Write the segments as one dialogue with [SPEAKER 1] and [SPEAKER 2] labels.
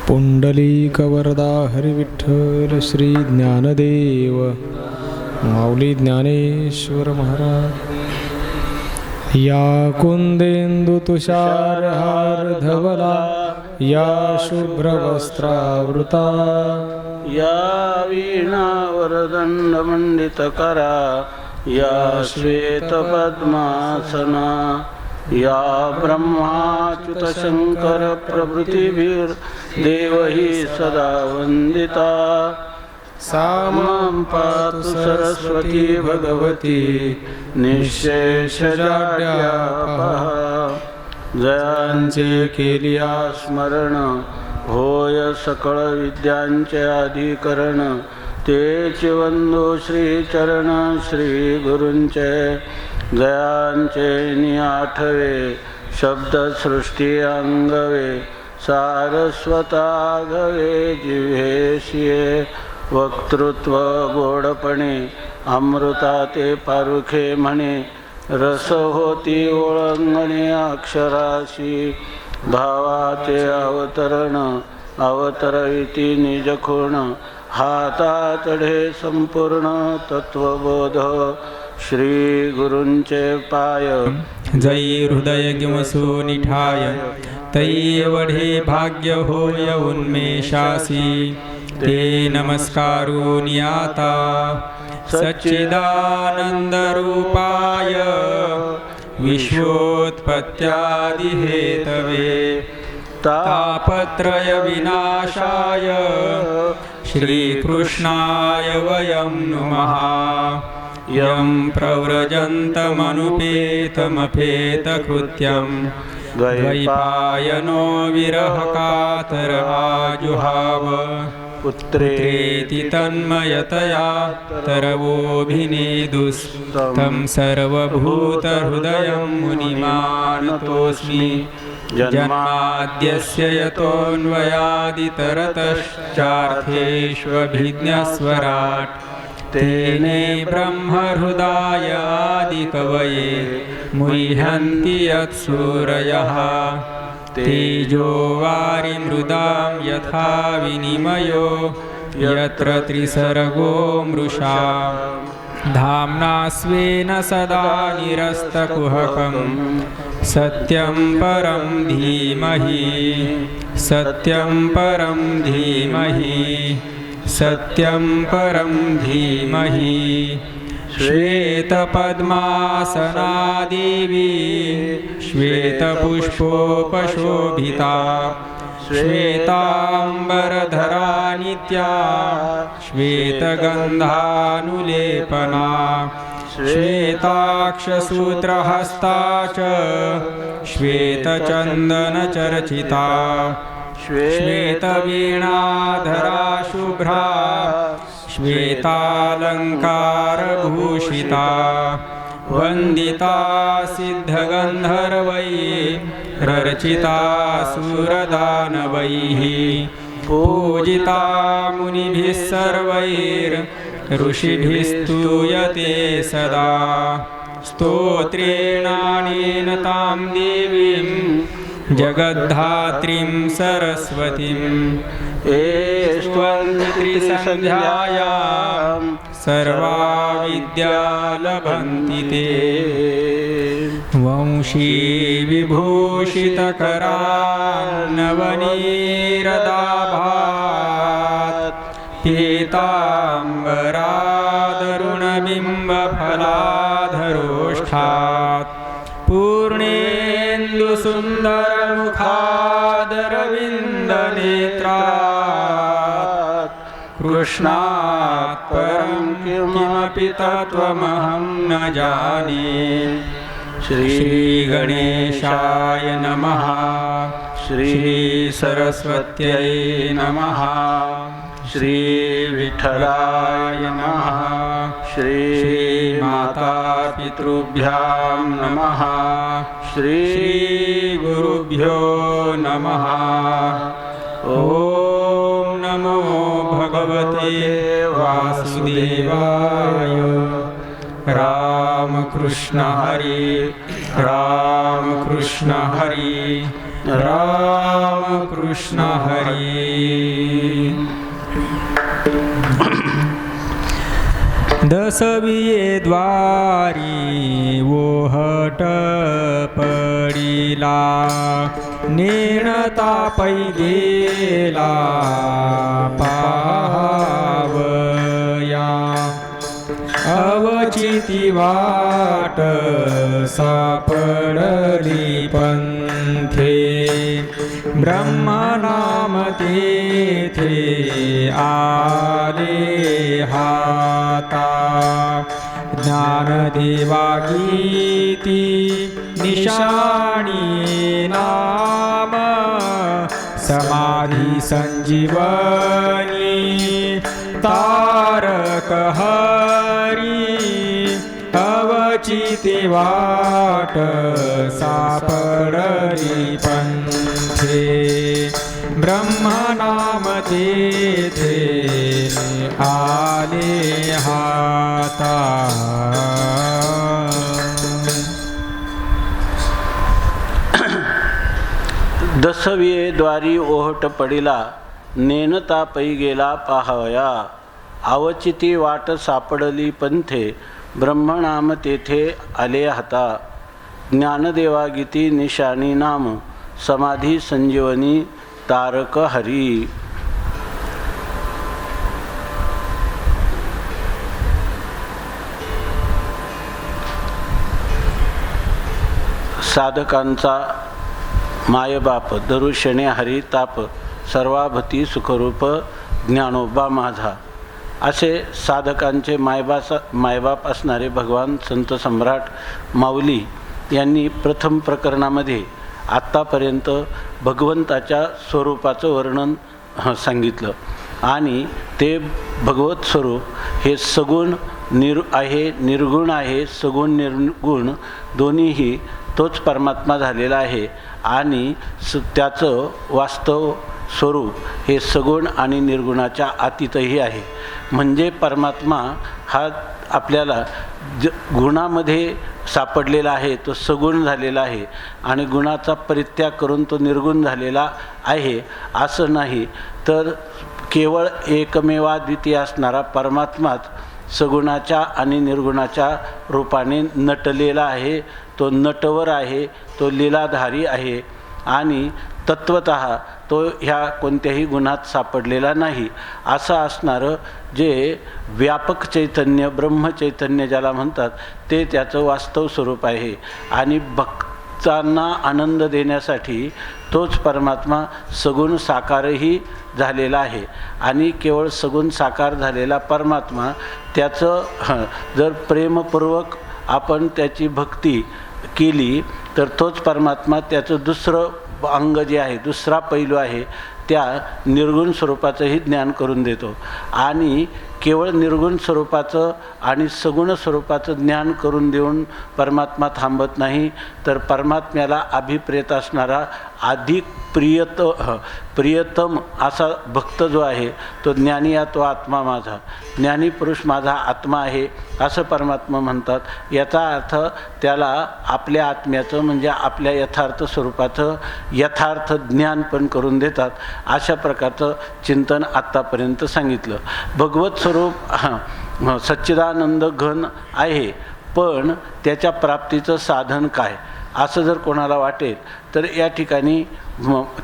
[SPEAKER 1] पुंडलीकवरदा हरिविठ्ठल श्री ज्ञानदेव माऊली ज्ञानेश्वर महाराज। या कुंदेंदु तुषारहार धवला या शुभ्रवस्त्रावृता
[SPEAKER 2] या वीणावरदंडमंडितकरा या श्वेतपद्मासना या ब्रह्माच्युतशंकर प्रभृतिभिर्देवहि सदा वंदिता। सा मां पातु सरस्वती भगवती निःशेषजाड्यापहा। जयांचे केलिया स्मरण होय सकळ विद्यांचे अधिकरण। तेचे वंदो श्रीचरण श्री गुरूंचे जयांचे निआठवे शब्दसृष्टी अंगवे। सारस्वतागवे जिव्हेशिये वक्तृत्व गोडपणे अमृता ते पारुखे म्हणे। रस होती ओळंगणे अक्षराशी भावाचे अवतरण अवतरविती निजखुण। हातातढे संपूर्ण तत्वबोध श्री गुरूंचे पाय।
[SPEAKER 3] जै हृदय गिमसो निठाय तै वढे भाग्य होय उन्मेषासी। ते नमस्कारोनि आता सच्चिदानंदरूपाय विश्वोत्पत्त्यादिहेतवे। तापत्रय विनाशाय श्रीकृष्णाय वयं नुमः। यं प्रव्रजन्तमनुपेतमपेतकृत्यं द्वैपायनो विरहकातर आजुहाव। पुत्रेति तन्मयतया तरवोऽभिनेदुस्तं सर्वभूतहृदयं मुनिमानतोऽस्मि। जन्माद्यस्य यतोऽन्वयादितरतश्चार्थेष्वभिज्ञस्वराट्। तेने ब्रह्महृदाय आदिकवये मुह्यन्ति यत्सूरयः। तेजो वारिमृदां यथा विनिमयो यत्र त्रिसर्गो मृषा। धाम्ना स्वेन सदा निरस्तकुहकं सत्यं परं धीमहि। सत्यं परं धीमहि। सत्यं परं धीमहि। श्वेतपद्मासना देवी श्वेतपुष्पोपशोभिता। श्वेताम्बरधरा नित्या श्वेतगन्धानुलेपना। श्वेताक्षसूत्रहस्ता च श्वेतचन्दनचर्चिता। श्वेतवीणाधरा शुभ्रा श्वेतालङ्कारभूषिता। वन्दिता सिद्धगन्धर्वैरर्चिता सुरदानवैः। पूजिता मुनिभिः सर्वैर्ऋषिभिस्तूयते सदा। स्तोत्रेणानेन तां देवीं जगद्धात्रीं सरस्वतीम्। त्रिसन्ध्यायां सर्वा विद्या लभन्ति ते। वंशी विभूषितकरान्नवनीरदाभात्। पीताम्बरादरुणबिम्बफलाधरोष्ठात्। पूर्णेन्दुसुन्दरमुखादरविन्दनेत्रात्। कृष्णात् परं किमपि तत्त्वमहं न जाने। श्रीगणेशाय नमः। श्रीसरस्वत्यै नमः। श्रीविठ्ठलाय नमः। श्रीमातापितृभ्यां नमः। श्रीगुरुभ्यो नमः। ॐ नमो भगवते वासुदेवाय। राम कृष्ण हरि राम कृष्ण हरि राम कृष्ण हरी। दसविये द्वारी ओहट पडिला, नेणता पै गेला पाहावया। अवचिती वाट सापडली पंथे, ब्रह्मनाम तेथे आले हाता। ज्ञानदेवा गीती निशाणी नाम, समाधी संजीवनी तारक हरी। अवचिती वाट सापडली पंथे, ब्रह्मनाम तेथे आले हाता।
[SPEAKER 2] दसविये द्वारी ओहट पडिला, नेणता पै गेला पाहावया। अवचिती वाट सापडली पंथे, ब्रह्मनाम तेथे आले हाता। ज्ञानदेवा गीती निशाणी नाम, समाधी संजीवनी तारक हरी। साधकांचा मायबाप दरुशने हरिताप, सर्वाभती सुखरूप ज्ञानोबा माझा। असे साधकांचे मायबाप असणारे भगवान संत सम्राट माऊली यांनी प्रथम प्रकरणामध्ये आत्तापर्यंत भगवंताच्या स्वरूपाचं वर्णन सांगितलं। आणि ते भगवत स्वरूप हे सगुण आहे, निर्गुण आहे। सगुण निर्गुण दोन्हीही तोच परमात्मा झालेला आहे। आणि त्याचं वास्तव स्वरूप हे सगुण आणि निर्गुणाच्या अतीतही आहे। म्हणजे परमात्मा हा आपल्याला गुणामध्ये सापडलेला आहे, तो सगुण झालेला आहे। आणि गुणाचा परित्याग करून तो निर्गुण झालेला आहे असं नाही, तर केवळ एकमेवाद्वितीय असणारा परमात्माच सगुणाच्या आणि निर्गुणाच्या रूपाने नटलेला आहे। तो नटवर आहे, तो लीलाधारी आहे आणि तत्वतः तो ह्या कोणत्याही गुणात सापडलेला नाही। असं असणारं जे व्यापक चैतन्य, ब्रह्मचैतन्य ज्याला म्हणतात, ते त्याचं वास्तव स्वरूप आहे। आणि भक्तांना आनंद देण्यासाठी तोच परमात्मा सगुण साकारही झालेला आहे। आणि केवळ सगुण साकार झालेला परमात्मा त्याचं जर प्रेमपूर्वक आपण त्याची भक्ती केली तर तोच परमात्मा त्याचं दुसरं अंग जे आहे, दुसरा पैलू आहे, त्या निर्गुण स्वरूपाचंही ज्ञान करून देतो। आणि केवळ निर्गुण स्वरूपाचं आणि सगुण स्वरूपाचं ज्ञान करून देऊन परमात्मा थांबत नाही, तर परमात्म्याला अभिप्रेत असणारा अधिक प्रियतम असा भक्त जो आहे तो ज्ञानी, तो आत्मा माझा, ज्ञानी पुरुष माझा आत्मा आहे असं परमात्मा म्हणतात। याचा अर्थ त्याला आपल्या आत्म्याचं म्हणजे आपल्या यथार्थ स्वरूपाचं यथार्थ ज्ञान पण करून देतात। अशा प्रकारचं चिंतन आत्तापर्यंत सांगितलं। भगवत स्वरूप सच्चिदानंद घन आहे, पण त्याच्या प्राप्तीचं साधन काय असं जर कोणाला वाटेल तर या ठिकाणी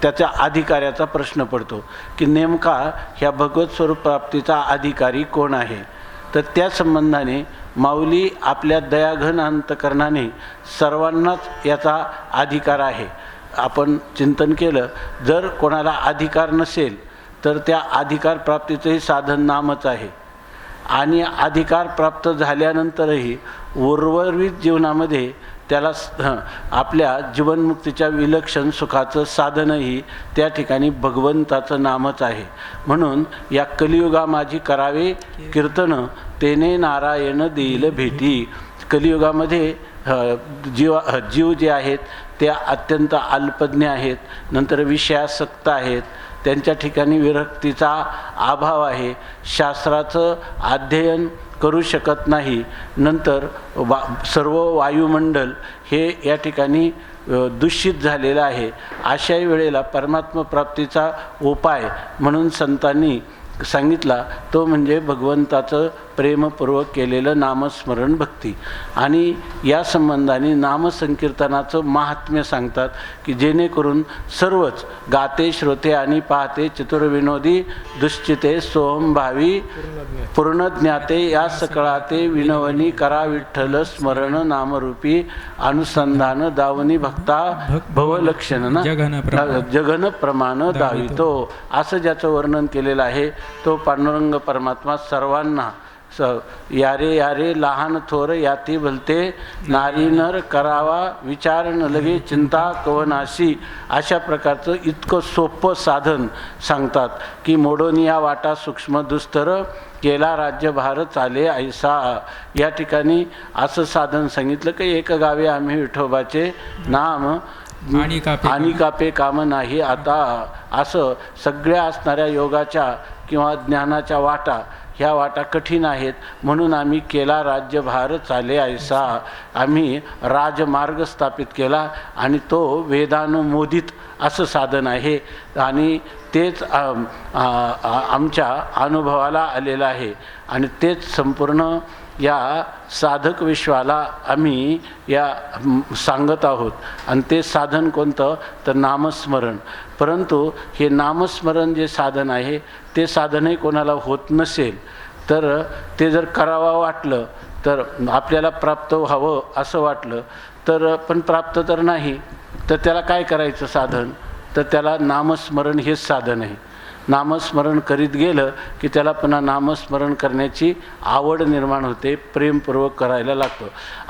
[SPEAKER 2] त्याच्या अधिकाऱ्याचा प्रश्न पडतो की नेमका ह्या भगवत स्वरूप प्राप्तीचा अधिकारी कोण आहे। तर त्या संबंधाने माऊली आपल्या दयाघन अंतकरणाने सर्वांनाच याचा अधिकार आहे आपण चिंतन केलं। जर कोणाला अधिकार नसेल तर त्या अधिकार प्राप्तीचंही साधन नामच आहे। आणि अधिकार प्राप्त झाल्यानंतरही उर्वरित जीवनामध्ये त्याला आपल्या जीवनमुक्तीच्या विलक्षण सुखाचं साधनही त्या ठिकाणी भगवंताचं नामच आहे। म्हणून या कलियुगा माझी करावे कीर्तन, तेने नारायण देईल भेटी। कलियुगामध्ये जीव जे आहेत ते अत्यंत अल्पज्ञ आहेत, नंतर विषयासक्त आहेत, त्यांच्या ठिकाणी विरक्तीचा अभाव आहे, शास्त्राचं अध्ययन करू शकत नाही, नंतर सर्व वायुमंडल हे या ठिकाणी दूषित झालेला आहे. अशाही वेळेला परमात्मा प्राप्तीचा उपाय म्हणून संतांनी सांगितला तो म्हणजे भगवंताचं प्रेमपूर्वक केलेलं नामस्मरण भक्ती. आणि या संबंधाने नामसंकीर्तनाचं महात्म्य सांगतात की जेणेकरून सर्वच गाते श्रोते आणि पाहते चतुर्विनोदी दुश्चिते सोहमभावी पूर्णज्ञाते या सकळाते विनवनी करा विठ्ठल स्मरण नामरूपी अनुसंधान दावनी भक्ता भवलक्षण जगन प्रमाण दावितो. असं ज्याचं वर्णन केलेलं आहे तो पांडुरंग परमात्मा सर्वांना यारे यारे लहान थोर याती भलते नारी नर करावा विचार न लगे चिंता कवनाशी. अशा प्रकारचं इतकं सोपं साधन सांगतात की मोडोनिया वाटा सूक्ष्म दुस्तर केला राज्यभार चाले ऐसा. या ठिकाणी असं साधन सांगितलं की एक गावे आम्ही विठोबाचे नाम आणि कापे काम नाही आता. असं सगळ्या असणाऱ्या योगाच्या किंवा ज्ञानाच्या वाटा ह्या वाटा कठीण आहेत म्हणून आम्ही केला राज्यभार चाले ऐसा. आम्ही राजमार्ग स्थापित केला आणि तो वेदानुमोदित असं साधन आहे आणि तेच आमच्या अनुभवाला आलेलं आहे आणि तेच संपूर्ण या साधक विश्वाला आम्ही या सांगत आहोत. आणि ते साधन कोणतं तर नामस्मरण. परंतु हे नामस्मरण जे साधन आहे ते साधनही कोणाला होत नसेल तर ते जर करावं वाटलं तर आपल्याला प्राप्त व्हावं असं वाटलं तर पण प्राप्त तर नाही तर त्याला काय करायचं साधन तर त्याला नामस्मरण हेच साधन आहे. नामस्मरण करीत गेलं की त्याला पुन्हा नामस्मरण करण्याची आवड निर्माण होते, प्रेमपूर्वक करायला लागतं.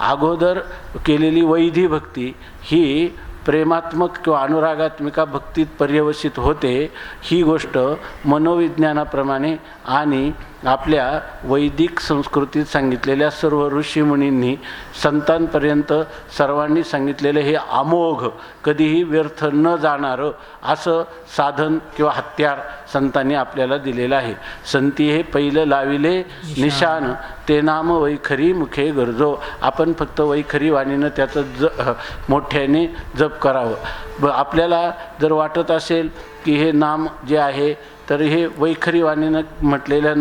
[SPEAKER 2] अगोदर केलेली वैधी भक्ती ही प्रेमात्मक किंवा अनुरागात्मिका भक्तीत पर्यवसित होते. ही गोष्ट मनोविज्ञानाप्रमाणे आणि आपल्या वैदिक संस्कृतीत सांगितलेल्या सर्व ऋषीमुनींनी संतांपर्यंत सर्वांनी सांगितलेलं हे अमोघ कधीही व्यर्थ न जाणारं असं साधन किंवा हत्यार संतांनी आपल्याला दिलेलं आहे. संती हे पहिलं लाविले निशान ते नाम वैखरी मुखे गरजो. आपण फक्त वैखरी वाणीनं त्याचं मोठ्याने जप करावं. आपल्याला जर वाटत असेल की हे नाम जे आहे तर हे वैखरी वाणीनं म्हटलेलं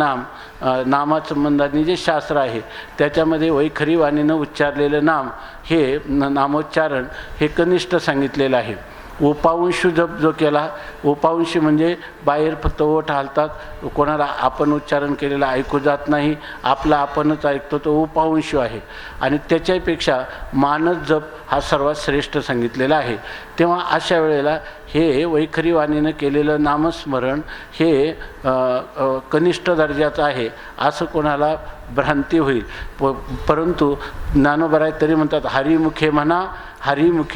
[SPEAKER 2] नामासंबंधाने जे शास्त्र आहे त्याच्यामध्ये वैखरी वाणीनं उच्चारलेलं नाम हे नामोच्चारण हे कनिष्ठ सांगितलेलं आहे. उपांशू जप जो केला, उपांशी म्हणजे बाहेर फक्त ओठ हालतात, कोणाला आपण उच्चारण केलेलं ऐकू जात नाही, आपला आपणच ऐकतो, तो उपांशू आहे. आणि त्याच्यापेक्षा मानस जप हा सर्वात श्रेष्ठ सांगितलेला आहे. तेव्हा अशा वेळेला हे वैखरी वाणीनं केलेलं नामस्मरण हे कनिष्ठ दर्जाचं आहे असं कोणाला भ्रांती होईल. परंतु ज्ञानोबराय तरी म्हणतात हरिमुखे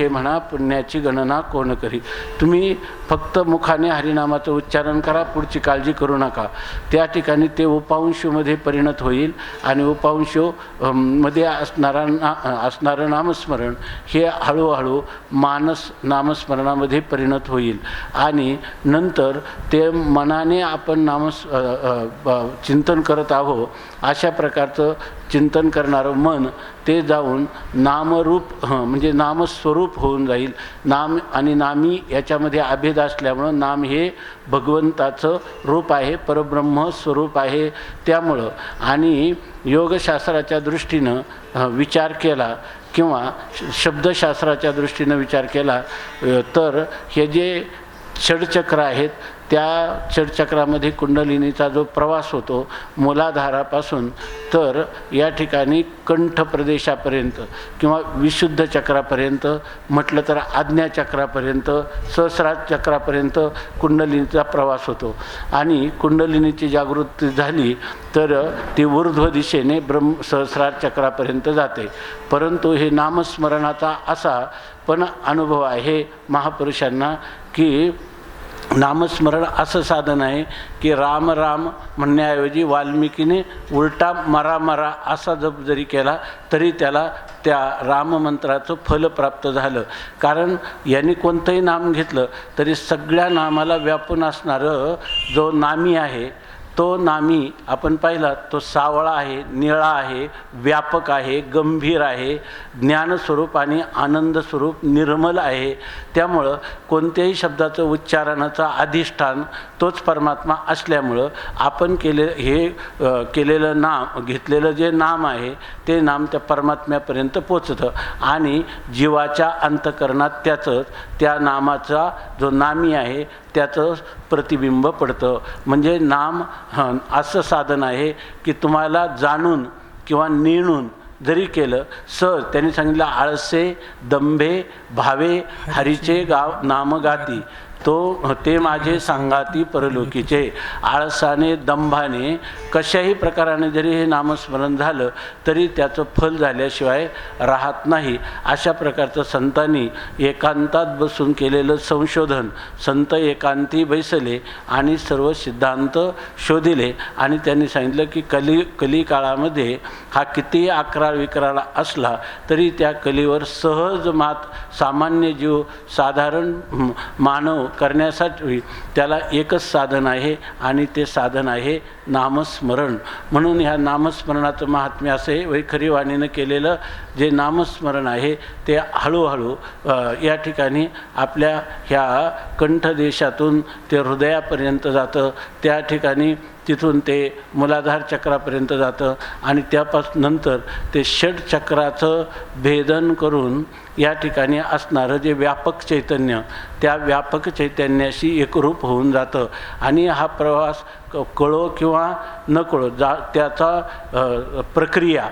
[SPEAKER 2] म्हणा पुण्याची गणना कोण करी. तुम्ही फक्त मुखाने हरिनामाचं उच्चारण करा, पुढची काळजी करू नका. त्या ठिकाणी ते उपांशूमध्ये परिणत होईल आणि उपांशू मध्ये असणारं नामस्मरण हे हळूहळू मानस नामस्मरणामध्ये परिणत होईल आणि नंतर ते मनाने आपण चिंतन करत आहोत अशा प्रकारचं चिंतन करणारं मन ते जाऊन नामरूप म्हणजे नामस्वरूप होऊन जाईल. नाम आणि नामी याच्यामध्ये अभेद असल्यामुळं नाम हे भगवंताचं रूप आहे, परब्रह्म स्वरूप आहे. त्यामुळं आणि योगशास्त्राच्या दृष्टीनं विचार केला किंवा शब्दशास्त्राच्या दृष्टीनं विचार केला तर हे जे षडचक्र आहेत त्या षडचक्रामध्ये कुंडलिनीचा जो प्रवास होतो मूलाधारापासून तर या ठिकाणी कंठ प्रदेशापर्यंत किंवा विशुद्ध चक्रापर्यंत म्हटलं तर आज्ञाचक्रापर्यंत सहस्रार चक्रापर्यंत कुंडलिनीचा प्रवास होतो. आणि कुंडलिनीची जागृती झाली तर ती ऊर्ध्व दिशेने सहस्रार चक्रापर्यंत जाते. परंतु हे नामस्मरणाचा असा पण अनुभव आहे महापुरुषांना की नामस्मरण असं साधन आहे की राम राम म्हणण्याऐवजी वाल्मिकीने उलटा मरा असा जप जरी केला तरी त्याला त्या राममंत्राचं फल प्राप्त झालं. कारण यांनी कोणतंही नाम घेतलं तरी सगळ्या नामाला व्यापून असणारं जो नामी आहे तो नामी आपण पाहिला तो सावळा आहे, निळा आहे, व्यापक आहे, गंभीर आहे, ज्ञानस्वरूप आणि आनंदस्वरूप निर्मल आहे. त्यामुळं कोणत्याही शब्दाचं उच्चारणाचं अधिष्ठान तोच परमात्मा असल्यामुळं आपण केलेलं नाम, घेतलेलं जे नाम आहे ते नाम त्या परमात्म्यापर्यंत पोचतं आणि जीवाच्या अंतःकरणात त्या नामाचा जो नामी आहे त्याचं प्रतिबिंब पडतं. म्हणजे नाम असं साधन आहे की तुम्हाला जाणून किंवा नेणून जरी केलं सहज. त्यांनी सांगितलं आळसे दंभे भावे हरीचे गाव नाम गाती ते माझे सांगाती परलोकीचे. आळसाने दंभाने कशाही प्रकाराने जरी हे नामस्मरण झालं तरी त्याचं फल झाल्याशिवाय राहत नाही. अशा प्रकारचं संतांनी एकांतात बसून केलेलं संशोधन, संत एकांती बैसले आणि सर्व सिद्धांत शोधिले आणि त्यांनी सांगितलं की कली काळामध्ये हा कितीही अकराळ विकराळ असला तरी त्या कलीवर सहज मात सामान्य जीव साधारण मानव करण्यासाठी त्याला एकच साधन आहे आणि ते साधन आहे नामस्मरण. म्हणून ह्या नामस्मरणाचं महात्म्य असे वैखरी वाणीनं केलेलं जे नामस्मरण आहे ते हळूहळू या ठिकाणी आपल्या ह्या कंठदेशातून ते हृदयापर्यंत जातं. त्या ठिकाणी तिथून ते मूलाधार चक्रापर्यंत जातं आणि त्यापासून नंतर ते षटचक्राचं भेदन करून या ठिकाणी असणारं जे व्यापक चैतन्य त्या व्यापक चैतन्याशी एकरूप होऊन जातं. आणि हा प्रवास कळो किंवा न कळो त्याचा प्रक्रिया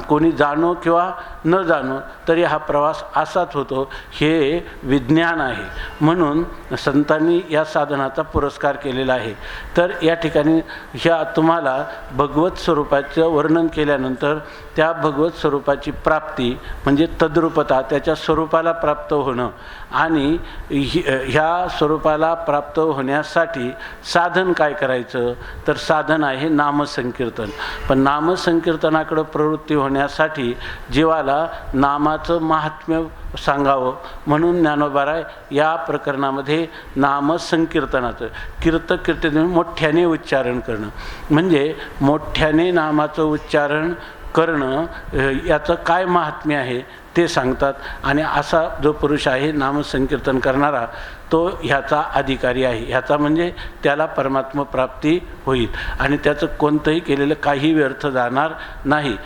[SPEAKER 2] कोणी जाणो किंवा न जाणो तरी हा प्रवास असाच होतो. हे विज्ञान आहे. म्हणून संतांनी या साधनाचा पुरस्कार केलेला आहे. तर या ठिकाणी ह्या तुम्हाला भगवत स्वरूपाचं वर्णन केल्यानंतर त्या भगवत स्वरूपाची प्राप्ती म्हणजे तद्रूपता, त्याच्या स्वरूपाला प्राप्त होणं आणि ह्या स्वरूपाला प्राप्त होण्यासाठी साधन काय करायचं तर साधन आहे नामसंकीर्तन. पण नामसंकीर्तनाकडं प्रवृत्ती होण्यासाठी जीवाला नामाचं महात्म्य सांगावं म्हणून ज्ञानोबाराय या प्रकरणामध्ये नामसंकीर्तनाचं कीर्तन मोठ्याने उच्चारण करणं म्हणजे मोठ्याने नामाचं उच्चारण करणं याचं काय महात्म्य आहे ते सांगतात. आणि असा जो पुरुष आहे नामसंकीर्तन करणारा तो ह्याचा अधिकारी आहे. ह्याचा म्हणजे त्याला परमात्म प्राप्ती होईल आणि त्याचं कोणतंही केलेलं काही व्यर्थ जाणार नाही.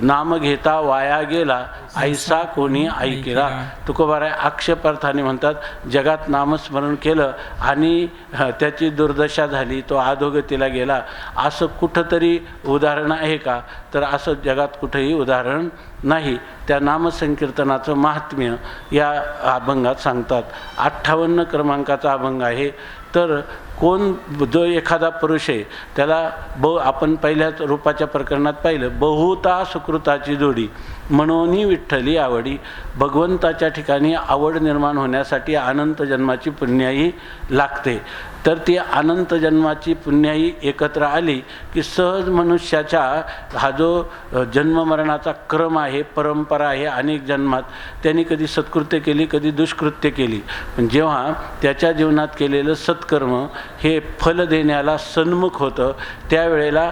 [SPEAKER 2] नाम घेता वाया गेला ऐसा कोणी ऐकेला. तुकोबाराय आक्षेपार्थाने म्हणतात जगात नामस्मरण केलं आणि त्याची दुर्दशा झाली, तो अधोगतीला गेला, असं कुठंतरी उदाहरण आहे का तर असं जगात कुठंही उदाहरण नाही. त्या नामसंकीर्तनाचं महात्म्य या अभंगात सांगतात. 58 क्रमांकाचा अभंग आहे. तर जो एखादा पुरुष आहे त्याला आपण पहिल्याच रूपाच्या प्रकरणात पाहिलं बहुता सुकृताची जोडी म्हणून विठ्ठली आवडी. भगवंताच्या ठिकाणी आवड निर्माण होण्यासाठी अनंत जन्माची पुण्याई लागते. तर ती अनंत जन्माची पुण्याई एकत्र आली की सहज मनुष्याच्या हा जो जन्ममरणाचा क्रम आहे, परंपरा आहे, अनेक जन्मात त्यांनी कधी सत्कृत्य केली कधी दुष्कृत्य केली. पण जेव्हा त्याच्या जीवनात केलेलं सत्कर्म हे फल देण्याला सन्मुख होतं त्यावेळेला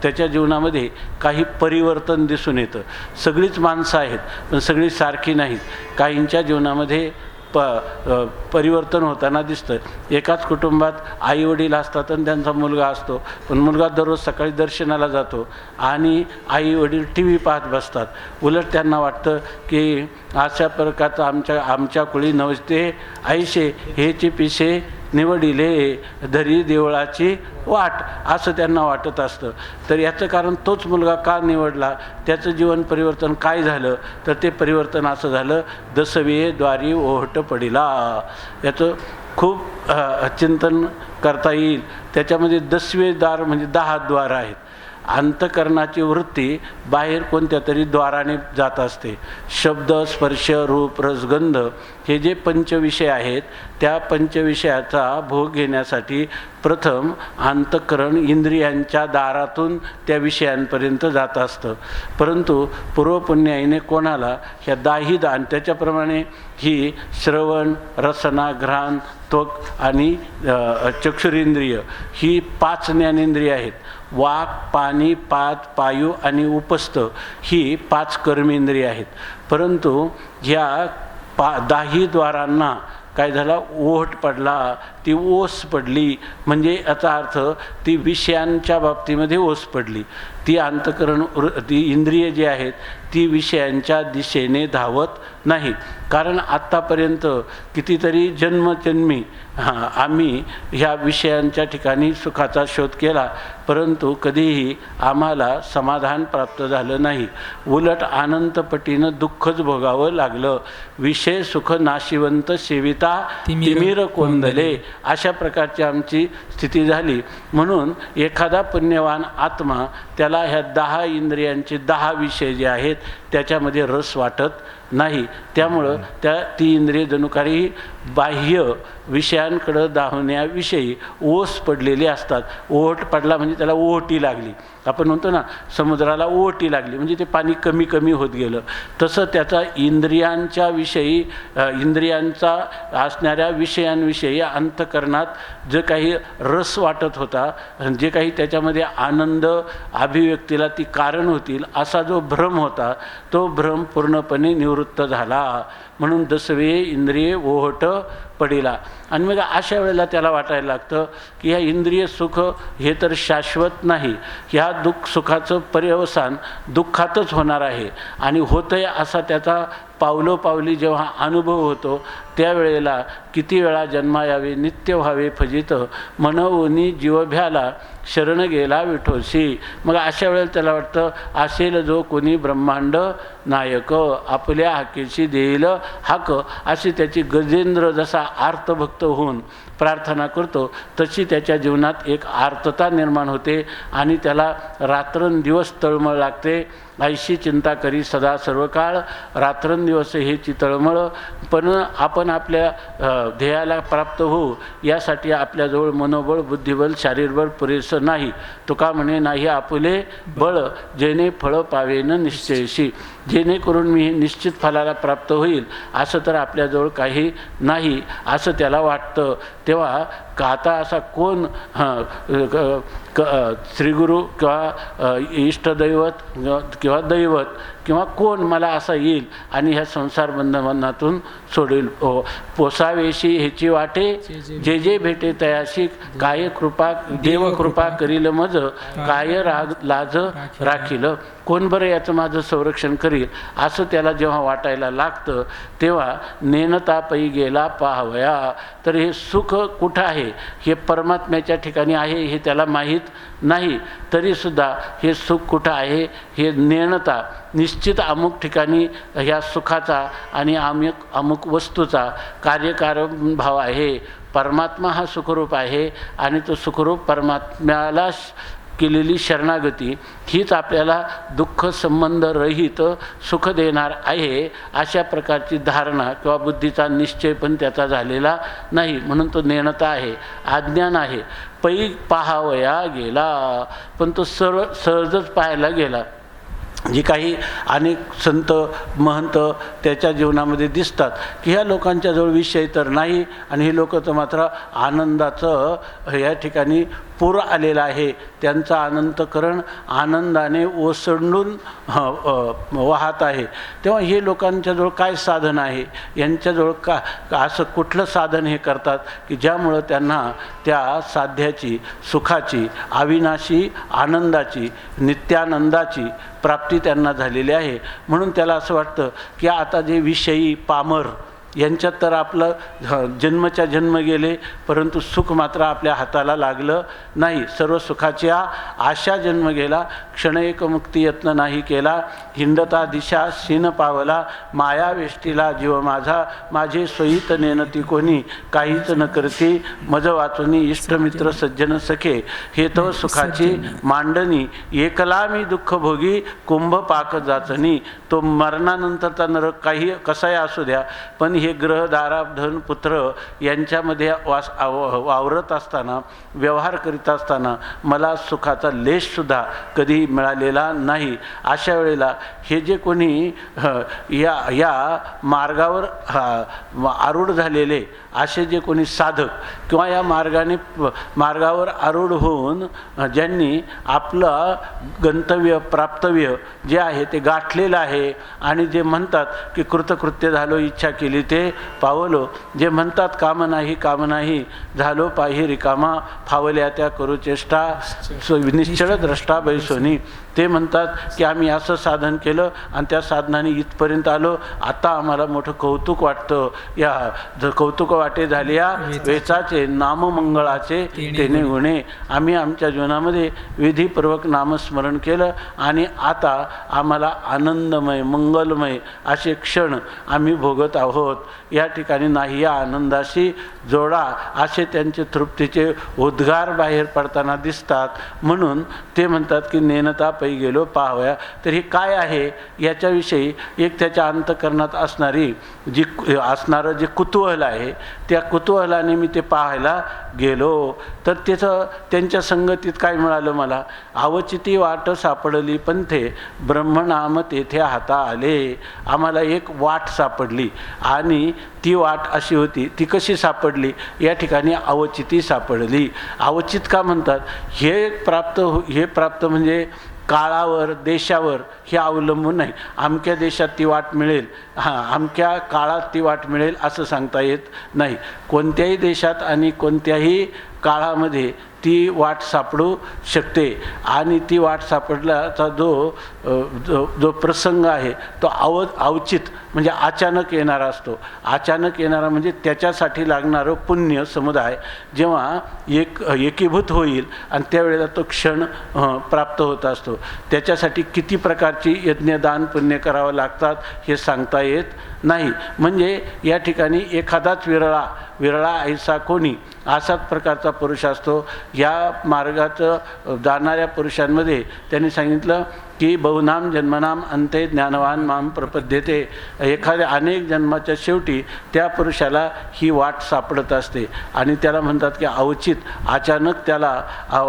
[SPEAKER 2] त्याच्या जीवनामध्ये काही परिवर्तन दिसून येतं. सगळीच माणसं आहेत पण सगळी सारखी नाहीत. काहींच्या जीवनामध्ये परिवर्तन होताना दिसतं. एकाच कुटुंबात आई वडील असतात आणि त्यांचा मुलगा असतो पण मुलगा दररोज सकाळी दर्शनाला जातो आणि आई वडील टी व्ही पाहत बसतात. उलट त्यांना वाटतं की अशा प्रकारचं आमच्या कुळी नवसते ऐशे हेची पिशे निवडिले धरी देवळाची वाट असं त्यांना वाटत असतं. तर याचं कारण तोच मुलगा का निवडला, त्याचं जीवन परिवर्तन काय झालं तर ते परिवर्तन असं झालं दसवे द्वारी ओहट पडिला. याचं खूप चिंतन करता येईल. त्याच्यामध्ये 10वे द्वार म्हणजे 10 द्वार आहेत. अंतकरणाची वृत्ती बाहेर कोणत्या तरी द्वाराने जात असते. शब्द स्पर्श रूप रसगंध हे जे पंचविषय आहेत त्या पंचविषयाचा भोग घेण्यासाठी प्रथम अंतकरण इंद्रियांच्या दारातून त्या विषयांपर्यंत जात असतं. परंतु पूर्वपुण्याईने कोणाला ह्या दाही दान त्याच्याप्रमाणे ही श्रवण रसना घ्राण त्वक आणि चक्षुरेंद्रिय ही 5 ज्ञानेंद्रिय आहेत. वाक, पाणी, पाद, पायू आणि उपस्थ ही 5 कर्मेंद्रिय आहेत. परंतु ह्या 10 द्वारांना काय झाला, ओहट पडला, ती ओस पडली. म्हणजे याचा अर्थ ती विषयांच्या बाबतीमध्ये ओस पडली. ती अंतःकरण, ती इंद्रिय जी आहेत ती विषयांच्या दिशेने धावत नाहीत. कारण आत्तापर्यंत कितीतरी जन्मजन्मी आम्ही ह्या विषयांच्या ठिकाणी सुखाचा शोध केला, परंतु कधीही आम्हाला समाधान प्राप्त झालं नाही. उलट अनंतपटीनं दुःखच भोगावं लागलं. विषय सुख नाशिवंत सेविता तिमिर कोंदले, अशा प्रकारची आमची स्थिती झाली. म्हणून एखादा पुण्यवान आत्मा त्याला ह्या 10 इंद्रियांचे 10 विषय जे आहेत त्याच्यामध्ये रस वाटत नाही. त्यामुळं ती इंद्रिय जणू काही बाह्य विषयांकडं धावण्याविषयी ओस पडलेली असतात. ओहट पडला म्हणजे त्याला ओहटी लागली. आपण म्हणतो ना, समुद्राला ओहटी लागली म्हणजे ते पाणी कमी कमी होत गेलं. तसं त्याचा इंद्रियांच्या विषयी, इंद्रियांचा असणाऱ्या विषयांविषयी अंतःकरणात जे काही रस वाटत होता, जे काही त्याच्यामध्ये आनंद अभिव्यक्तीला ती कारण होतील असा जो भ्रम होता, तो भ्रम पूर्णपणे निवृत्त झाला. म्हणून 10वे इंद्रिय ओहट पडिला. आणि मग अशा वेळेला त्याला वाटायला लागतं की ह्या इंद्रिय सुख हे तर शाश्वत नाही. ह्या सुखाचं पर्यवसान दुःखातच होणार आहे. आणि होतंय असा त्याचा पावलोपावली जेव्हा अनुभव होतो त्यावेळेला किती वेळा जन्मा यावे नित्य व्हावे फजित, मनवोनी जीवभ्याला शरण गेला विठोशी. मग अशा वेळेला त्याला वाटतं असेल जो कोणी ब्रह्मांड नायक, आपल्या हाकेशी देईल हाक, अशी त्याची गजेंद्र जसा आर्तभक्त होऊन प्रार्थना करतो तशी त्याच्या जीवनात एक आर्तता निर्माण होते आणि त्याला रात्रंदिवस तळमळ लागते. ऐशी चिंता करी सदा सर्व काळ, रात्रंदिवस हे तळमळ. पण आपण आपल्या ध्येयाला प्राप्त होऊ यासाठी आपल्याजवळ मनोबळ, बुद्धिबळ, शारीरबळ पुरेसं नाही. तुका म्हणे नाही आपुले बळ, जेणे फळ पावेन निश्चयशी. जेणेकरून मी निश्चित फलाला प्राप्त होईल असं तर आपल्याजवळ काही नाही असं त्याला वाटतं. तेव्हा आता असा कोण श्रीगुरू किंवा इष्टदैवत किंवा दैवत किंवा कोण मला असा येईल आणि ह्या संसार बंधनातून सोडेल. पोसावेशी ह्याची वाटे, जे जे भेटे तयाशी, काय कृपा देव कृपा करील मज, काय लाज राखील. कोण बरं याचं माझं संरक्षण करील असं त्याला जेव्हा वाटायला लागतं तेव्हा नेनतापई गेला पाहावया. तर हे सुख कुठं आहे, हे परमात्म्याच्या ठिकाणी आहे हे त्याला माहीत नाही. तरीसुद्धा हे सुख कुठं आहे हे नेणता निश्चित अमुक ठिकाणी ह्या सुखाचा आणि अमुक वस्तूचा कार्यकारण भाव आहे. परमात्मा हा सुखरूप आहे आणि तो सुखरूप परमात्म्याला केलेली शरणागती हीच आपल्याला दुःख संबंध रहित सुख देणार आहे. अशा प्रकारची धारणा किंवा बुद्धीचा निश्चय पण त्याचा झालेला नाही. म्हणून तो नेणता आहे, अज्ञान आहे. पै पाहावया गेला, पण तो सहजच पाहायला गेला. जी काही अनेक संत महंत त्याच्या जीवनामध्ये दिसतात की ह्या लोकांच्याजवळ विषय तर नाही आणि हे लोक तर मात्र आनंदाचं या ठिकाणी पूर आलेला आहे. त्यांचं अनंतकरण आनंदाने ओसंडून वाहत आहे. तेव्हा हे लोकांच्याजवळ काय साधन आहे, यांच्याजवळ का असं कुठलं साधन हे करतात की ज्यामुळं त्यांना त्या साध्याची, सुखाची, अविनाशी आनंदाची, नित्यानंदाची प्राप्ती त्यांना झालेली आहे. म्हणून त्याला असं वाटतं की आता जे विषयी पामर यांच्यात तर आपलं जन्मच्या जन्म गेले, परंतु सुख मात्र आपल्या हाताला लागलं नाही. सर्व सुखाच्या आशा जन्म गेला, क्षण एक मुक्ती यत्न नाही केला. हिंडता दिशा सीन पावला, माया वेष्टीला जीव माझा, माझे सोयीत नेनती कोणी, काहीच न करती मज वाचुनी, इष्टमित्र सज्जन सखे, हे तो सुखाची मांडणी, एकला मी दुःख भोगी, कुंभ पाक जाचनी. तो मरणानंतरचा नरक काही कसाही असू द्या, पण हे ग्रह, दारा, धन, पुत्र यांच्यामध्ये वावरत असताना, व्यवहार करीत असताना मला सुखाचा लेशसुद्धा कधी मिळालेला नाही. अशा वेळेला हे जे कोणी या मार्गावर आरूढ झालेले असे जे कोणी साधक किंवा या मार्गावर आरूढ होऊन ज्यांनी आपलं गंतव्य प्राप्तव्य जे आहे ते गाठलेलं आहे आणि जे म्हणतात की कृतकृत्य झालो इच्छा केली ते पावलो, जे म्हणतात काम नाही झालो पाही रिकामा फावल्या त्या करू चेष्टा निश्चळ द्रष्टा बैसोनी, ते म्हणतात की आम्ही असं साधन केलं आणि त्या साधनाने इथपर्यंत आलो, आता आम्हाला मोठं कौतुक वाटतं, या कौतुक वाटे झाले या वेचाचे नाममंगळाचे तेने गुणे, आम्ही आमच्या जीवनामध्ये विधीपूर्वक नामस्मरण केलं आणि आता आम्हाला आनंदमय मंगलमय असे क्षण आम्ही भोगत आहोत. या ठिकाणी नाही या आनंदाशी जोडा असे त्यांचे तृप्तीचे उद्गार बाहेर पडताना दिसतात. म्हणून ते म्हणतात की नेनता पै गेलो पाहाव्या. तर हे काय आहे याच्याविषयी एक त्याच्या अंतःकरणात असणारं जे कुतूहल आहे, त्या कुतूहलाने मी ते पाहायला गेलो. तर तिथं त्यांच्या संगतीत काय मिळालं मला, अवचिती वाट सापडली पंथे ब्रह्मनाम तेथे हाता आले. आम्हाला एक वाट सापडली आणि ती वाट अशी होती, ती कशी सापडली, या ठिकाणी अवचिती सापडली. अवचित का म्हणतात, हे प्राप्त म्हणजे काळावर देशावर हे अवलंबून नाही. अमक्या देशात ती वाट मिळेल, अमक्या काळात ती वाट मिळेल असं सांगता येत नाही. कोणत्याही देशात आणि कोणत्याही काळामध्ये ती वाट सापडू शकते आणि ती वाट सापडल्याचा जो प्रसंग आहे तो अवचित म्हणजे अचानक येणारा असतो. अचानक येणारा म्हणजे त्याच्यासाठी लागणारं पुण्य समुदाय जेव्हा एकीभूत होईल आणि त्यावेळेला तो क्षण प्राप्त होत असतो. त्याच्यासाठी किती प्रकारची यज्ञदान पुण्य करावं लागतात हे सांगता येत नाही. म्हणजे या ठिकाणी एखादाच विरळा ऐसा कोणी असाच प्रकारचा पुरुष असतो. या मार्गाचं जाणाऱ्या पुरुषांमध्ये त्यांनी सांगितलं की बहुनाम जन्मनाम अंते ज्ञानवान माम प्रपद्यते. एखाद्या अनेक जन्माच्या शेवटी त्या पुरुषाला ही वाट सापडत असते आणि त्याला म्हणतात की अवचित अचानक त्याला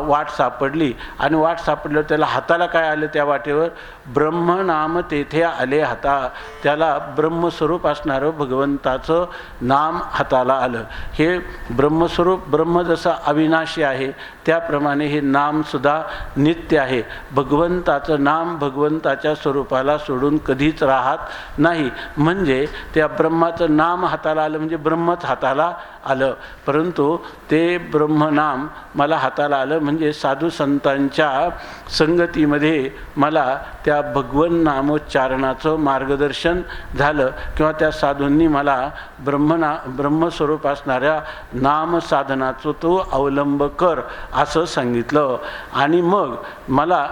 [SPEAKER 2] वाट सापडली. आणि वाट सापडल्यावर त्याला हाताला काय आलं, त्या वाटेवर ब्रह्मनाम तेथे आले हाता. त्याला ब्रह्मस्वरूप असणारं भगवंताचं नाम हाताला आलं. हे ब्रह्मस्वरूप, ब्रह्म जसं अविनाशी आहे त्याप्रमाणे हे नामसुद्धा नित्य आहे. भगवंताचं नाम भगवंताच्या स्वरूपाला सोडून कधीच राहत नाही. म्हणजे त्या ब्रह्माचं नाम हाताला आलं म्हणजे ब्रह्मच हाताला आलं. परंतु ते ब्रह्मनाम मला हाताला आलं म्हणजे साधू संतांच्या संगतीमध्ये मला त्या भगवन नामोच्चारणाचं मार्गदर्शन झालं किंवा त्या साधूंनी मला ब्रह्मस्वरूप असणाऱ्या नामसाधनाचं तो अवलंब कर असं सांगितलं. आणि मग मला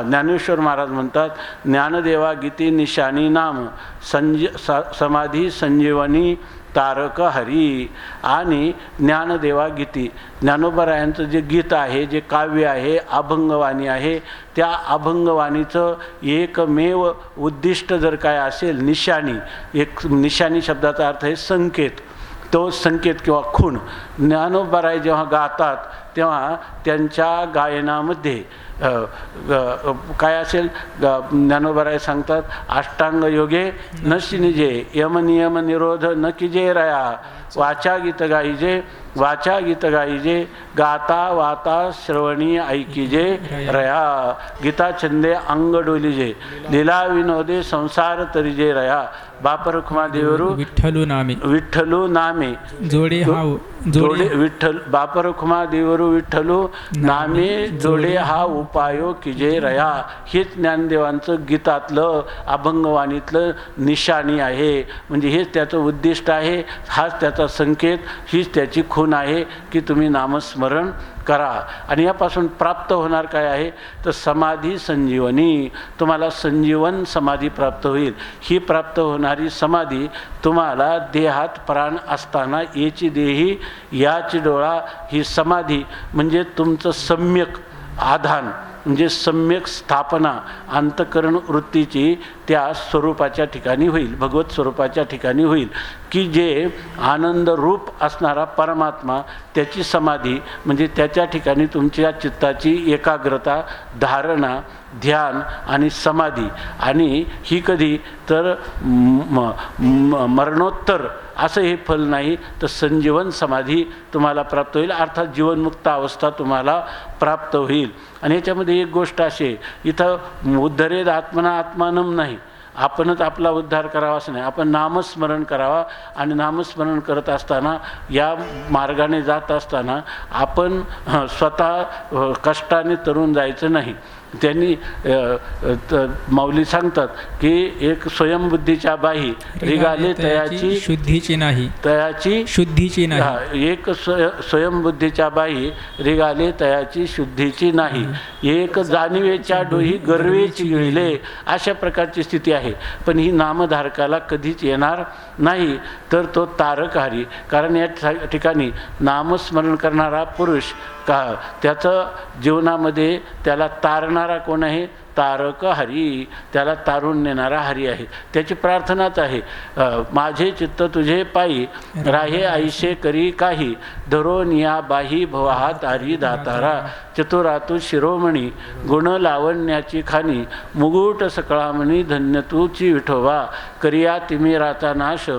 [SPEAKER 2] ज्ञानेश्वर महाराज म्हणतात, ज्ञानदेवा गीती निशाणी नाम समाधी संजीवनी तारक हरी. आणि ज्ञानदेवा गीती, ज्ञानोबरायांचं जे गीत आहे, जे काव्य आहे, अभंगवाणी आहे, त्या अभंगवाणीचं एकमेव उद्दिष्ट जर काय असेल, निशाणी शब्दाचा अर्थ आहे संकेत. तो संकेत किंवा खूण ज्ञानोबराय जेव्हा गातात तेव्हा त्यांच्या गायनामध्ये काय असेल, ज्ञानोबराय सांगतात, अष्टांग योगे नशी निजे यमनियम निरोध न किजे रया. वाचा गीत गाईजे गाता वाता श्रवणी ऐकिजे रया. गीता छंदे अंग डोलीजे लीला विनोदे संसार तरीजे रया. बाप रुक्मा देवरू विठ्ठलू नामे जोडे विठ्ठल. बाप रुक्मा देवरू विठ्ठलू नामे जोडे हा उपायो किजे रया. हेच ज्ञानदेवांचं गीतातलं अभंगवाणीतलं निशाणी आहे. म्हणजे हेच त्याचं उद्दिष्ट आहे, हाच त्याचा संकेत, हीच त्याची खूण आहे की तुम्ही नामस्मरण करा. आणि यापासून प्राप्त होणार काय आहे तर समाधी संजीवनी. तुम्हाला संजीवन समाधी प्राप्त होईल. ही प्राप्त होणारी समाधी तुम्हाला देहात प्राण असताना याची देही याची डोळा, ही समाधी म्हणजे तुमचं सम्यक आधान म्हणजे सम्यक स्थापना अंतःकरण वृत्तीची त्या स्वरूपाच्या ठिकाणी होईल, भगवत स्वरूपाच्या ठिकाणी होईल, की जे आनंद रूप असणारा परमात्मा त्याची समाधी म्हणजे त्याच्या ठिकाणी तुमच्या चित्ताची एकाग्रता, धारणा, ध्यान आणि समाधी, आणि ही कधी तर मरणोत्तर असं हे फल नाही, तर संजीवन समाधी तुम्हाला प्राप्त होईल, अर्थात जीवनमुक्त अवस्था तुम्हाला प्राप्त होईल. आणि याच्यामध्ये एक गोष्ट अशी आहे, इथं उद्धरेद आत्मना आत्मानम नाही, आपणच आपला उद्धार करावा असं नाही, आपण नामस्मरण करावा. आणि नामस्मरण करत असताना, या मार्गाने जात असताना आपण स्वतः कष्टाने तरून जायचं नाही. त्यांनी माऊली सांगतात की एक स्वयंबुद्धीच्या बाही रिगाले तयाची
[SPEAKER 3] शुद्धीची नाही,
[SPEAKER 2] तयाची
[SPEAKER 3] शुद्धीची नाही.
[SPEAKER 2] एक स्वयंबुद्धीच्या बाही रिगाले तयाची शुद्धीची नाही, एक जाणीवेच्या डोही गर्वेची गिळले, अशा प्रकारची स्थिती आहे. पण ही नामधारकाला कधीच येणार नाही, तर तो तारकहारी. कारण या ठिकाणी नामस्मरण करणारा पुरुष का त्याचं जीवनामध्ये त्याला तारणारा कोण आहे? तारक हरी, त्याला तारून नेणारा हरी आहे. त्याची प्रार्थनाच आहे, माझे चित्त तुझे पायी राहे ऐशे करी काही, धरोन या बाही भवा तारी दातारा, चतुरातू शिरोमणी गुण लावण्याची खाणी, मुगुट सकळामणी धन्य तूची विठोबा, करिया तिमिराचा नाश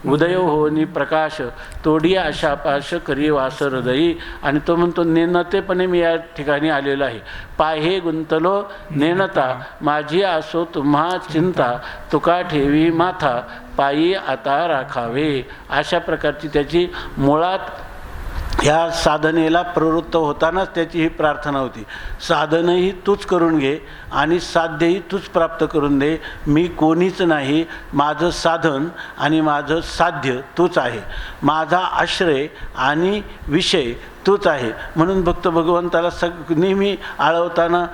[SPEAKER 2] उदय होनी प्रकाश, तोडी आशापाश करी वास हृदयी. आणि तो म्हणतो नेनतेपणे मी या ठिकाणी आलेलो आहे, पाहे गुंतलो नेनता, माझी असो तुम्हा चिंता, तुका ठेवी माथा पायी आता राखावे. अशा प्रकारची त्याची मुळात ह्या साधनेला प्रवृत्त होतानाच त्याची ही प्रार्थना होती, साधनही तूच करून घे आणि साध्यही तूच प्राप्त करून दे, मी कोणीच नाही, माझं साधन आणि माझं साध्य तूच आहे, माझा आश्रय आणि विषय तूच आहे. म्हणून भक्त भगवंताला नेहमी आळवताना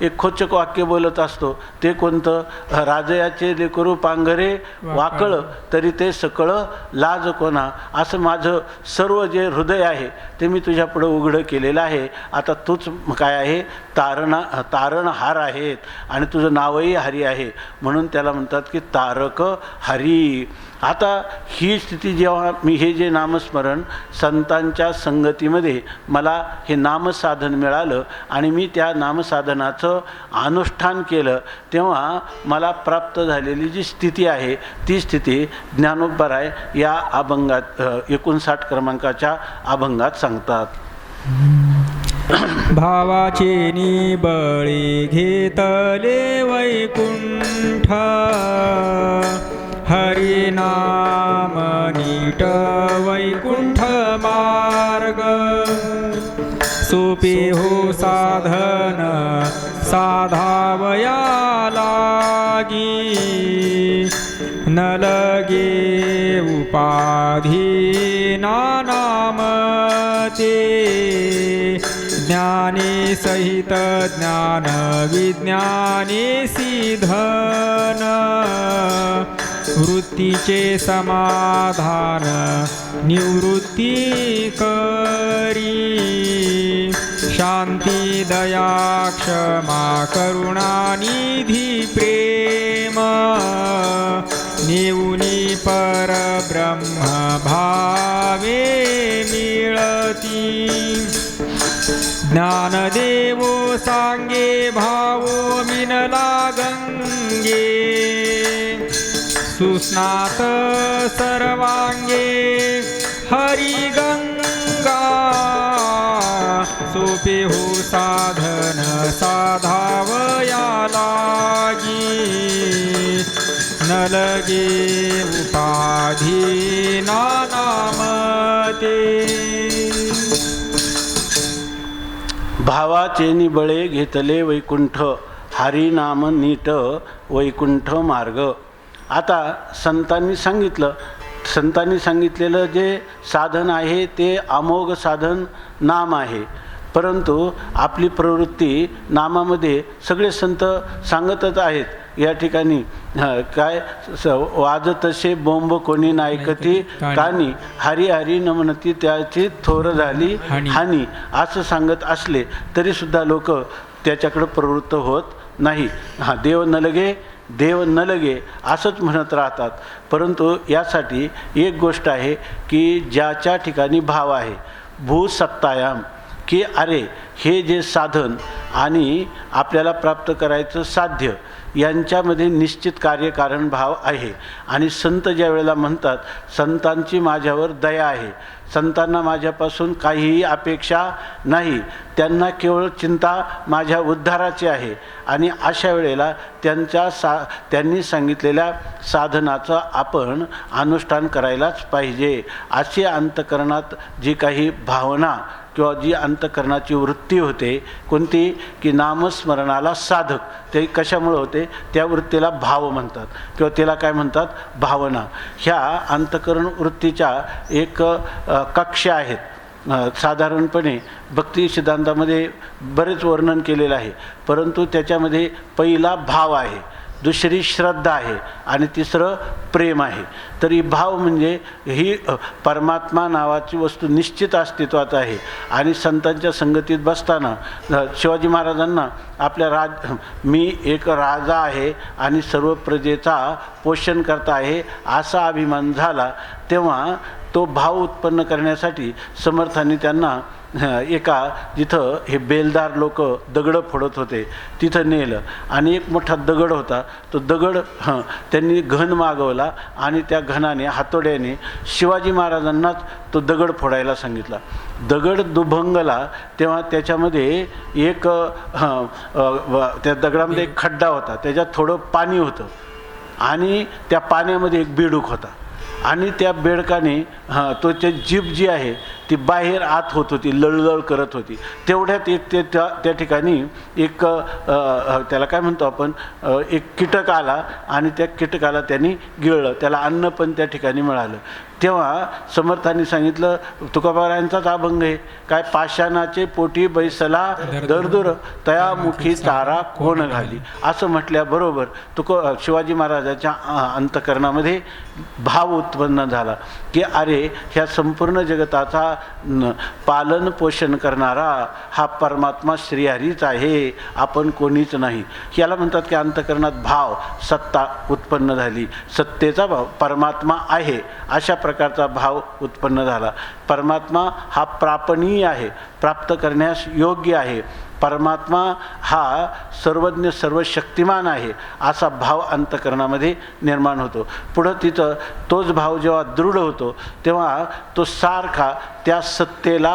[SPEAKER 2] एक खोचक वाक्य बोलत असतो, ते कोणतं? राजयाचे लेकरू पांघरे वाकळ तरी ते सकळ लाज कोणा. असं माझं सर्व जे हृदय आहे ते मी तुझ्यापुढं उघडं केलेलं आहे, आता तूच काय आहे? तारणहार आहेत आणि तुझं नावही हरी आहे, म्हणून त्याला म्हणतात की तारक हरी. आता ही स्थिती जेव्हा मी हे जे नामस्मरण संतांच्या संगतीमध्ये मला हे नामसाधन मिळालं आणि मी त्या नामसाधनाचं अनुष्ठान केलं, तेव्हा मला प्राप्त झालेली जी स्थिती आहे ती स्थिती ज्ञानोबराय या अभंगात 59 क्रमांकाच्या अभंगात सांगतात.
[SPEAKER 3] भावाचे निबळे घेतले वैकुंठ, हरिनाम नीट वैकुंठ मार्ग, सोपे हो साधन साधावया लागी, न लगे उपाधी नाम ते, ज्ञाने सहित ज्ञान विज्ञाने सिधन, वृत्तीचे समाधान निवृत्ती करी, शांती दया क्षमा करुणा निधी प्रेम, नेऊनी परब्रह्म भावे मिळती, ज्ञानदेवो सांगे भावो मिनला गंगे, सुस्नात सर्वांगे हरी गंगा, सोपे हो साधन साधावया लागी, न लगे उपाधी नाम ते.
[SPEAKER 2] भावाचे निबळे घेतले वैकुंठ, हरी नाम नीट वैकुंठ मार्ग. आता संतांनी सांगितलेलं जे साधन आहे ते अमोघ साधन नाम आहे, परंतु आपली प्रवृत्ती नामामध्ये सगळे संत सांगतच आहेत. या ठिकाणी काय वाजतसे बोंब कोणी नायकती कानी, हरी हरी न म्हणती त्याची थोर झाली हानी, असं सांगत असले तरीसुद्धा लोक त्याच्याकडं प्रवृत्त होत नाही. देव न लगे देव न लगे असंच म्हणत राहतात. परंतु यासाठी एक गोष्ट आहे की ज्याच्या ठिकाणी भाव आहे, भूसत्तायाम, की अरे हे जे साधन आणि आपल्याला प्राप्त करायचं साध्य यांच्यामध्ये निश्चित कार्यकारण भाव आहे. आणि संत ज्या वेळेला म्हणतात संतांची माझ्यावर दया आहे, संतांना माझ्यापासून काहीही अपेक्षा नाही, त्यांना केवळ चिंता माझ्या उद्धाराची आहे, आणि अशा वेळेला त्यांनी सांगितलेल्या साधनाचं आपण अनुष्ठान करायलाच पाहिजे. अशी अंतकरणात जी काही भावना किंवा जी अंतकरणाची वृत्ती होते, कोणती की नामस्मरणाला साधक, ते कशामुळे होते, त्या वृत्तीला भाव म्हणतात किंवा त्याला काय म्हणतात, भावना. ह्या अंतकरण वृत्तीच्या एक कक्षा आहेत. साधारणपणे भक्ती सिद्धांतामध्ये बरेच वर्णन केलेलं आहे, परंतु त्याच्यामध्ये पहिला भाव आहे, दुसरी श्रद्धा आहे आणि तिसरं प्रेम आहे. तर ही भाव म्हणजे ही परमात्मा नावाची वस्तू निश्चित अस्तित्वात आहे. आणि संतांच्या संगतीत बसताना शिवाजी महाराजांना आपल्या मी एक राजा आहे आणि सर्व प्रजेचा पोषण करता आहे असा अभिमान झाला, तेव्हा तो भाव उत्पन्न करण्यासाठी समर्थांनी त्यांना एका जिथं हे बेलदार लोक दगडं फोडत होते तिथं नेलं, आणि एक मोठा दगड होता, तो दगड त्यांनी घन मागवला आणि त्या घनाने हातोड्याने शिवाजी महाराजांनाच तो दगड फोडायला सांगितला. दगड दुभंगला तेव्हा त्याच्यामध्ये एक त्या दगडामध्ये एक खड्डा होता, त्याच्यात थोडं पाणी होतं आणि त्या पाण्यामध्ये एक बेडूक होता, आणि त्या बेडकाने तो जीभ जी आहे ती बाहेर आत होत होती, लळलळ करत होती. तेवढ्यात एक त्या ठिकाणी एक त्याला काय म्हणतो आपण, एक कीटक आला आणि त्या कीटकाला त्यांनी गिळलं, त्याला अन्न पण त्या ठिकाणी मिळालं. तेव्हा समर्थांनी सांगितलं तुकोबारायांचाच अभंग आहे काय, पाषाणाचे पोटी बैसला दरदुर तयामुखी तारा कोण घाली, असं म्हटल्याबरोबर शिवाजी महाराजाच्या अंतकरणामध्ये भाव उत्पन्न झाला की अरे ह्या संपूर्ण जगताचा पालन पोषण करणारा हा परमात्मा श्रीहरीच आहे, आपण कोणीच नाही. याला म्हणतात की अंतकरणात भाव, सत्ता उत्पन्न झाली, सत्तेचा भाव, परमात्मा आहे अशा प्रकारचा भाव उत्पन्न झाला. परमात्मा हा प्रापणीय आहे, प्राप्त करण्यास योग्य आहे, परमात्मा हा सर्वज्ञ सर्वशक्तिमान आहे असा भाव अंतकरणामध्ये निर्माण होतो. पुढं तिथं तोच भाव जेव्हा दृढ होतो तेव्हा तो सारखा त्या सत्तेला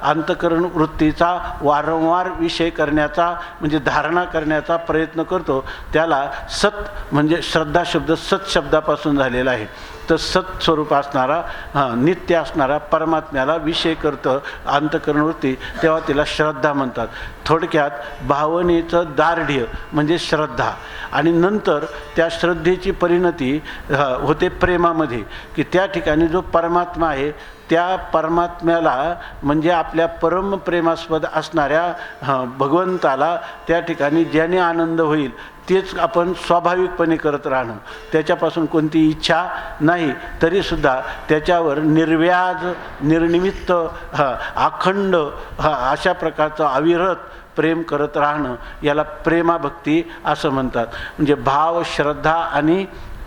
[SPEAKER 2] अंतकरण वृत्तीचा वारंवार विषय करण्याचा म्हणजे धारणा करण्याचा प्रयत्न करतो. त्याला सत म्हणजे श्रद्धा शब्द सत शब्दापासून झालेला आहे. तर सत स्वरूप असणारा नित्य असणारा परमात्म्याला विषय करतं अंतकरणवृत्ती, तेव्हा तिला श्रद्धा म्हणतात. थोडक्यात भावनेचं दार्ढ्य म्हणजे श्रद्धा, आणि नंतर त्या श्रद्धेची परिणती होते प्रेमामध्ये, की त्या ठिकाणी जो परमात्मा आहे त्या परमात्म्याला म्हणजे आपल्या परम प्रेमास्पद असणाऱ्या भगवंताला त्या ठिकाणी ज्याने आनंद होईल तेच आपण स्वाभाविकपणे करत राहणं, त्याच्यापासून कोणती इच्छा नाही तरीसुद्धा त्याच्यावर निर्व्याज निर्निमित्त अखंड अशा प्रकारचं अविरत प्रेम करत राहणं याला प्रेमाभक्ती असं म्हणतात. म्हणजे भाव, श्रद्धा आणि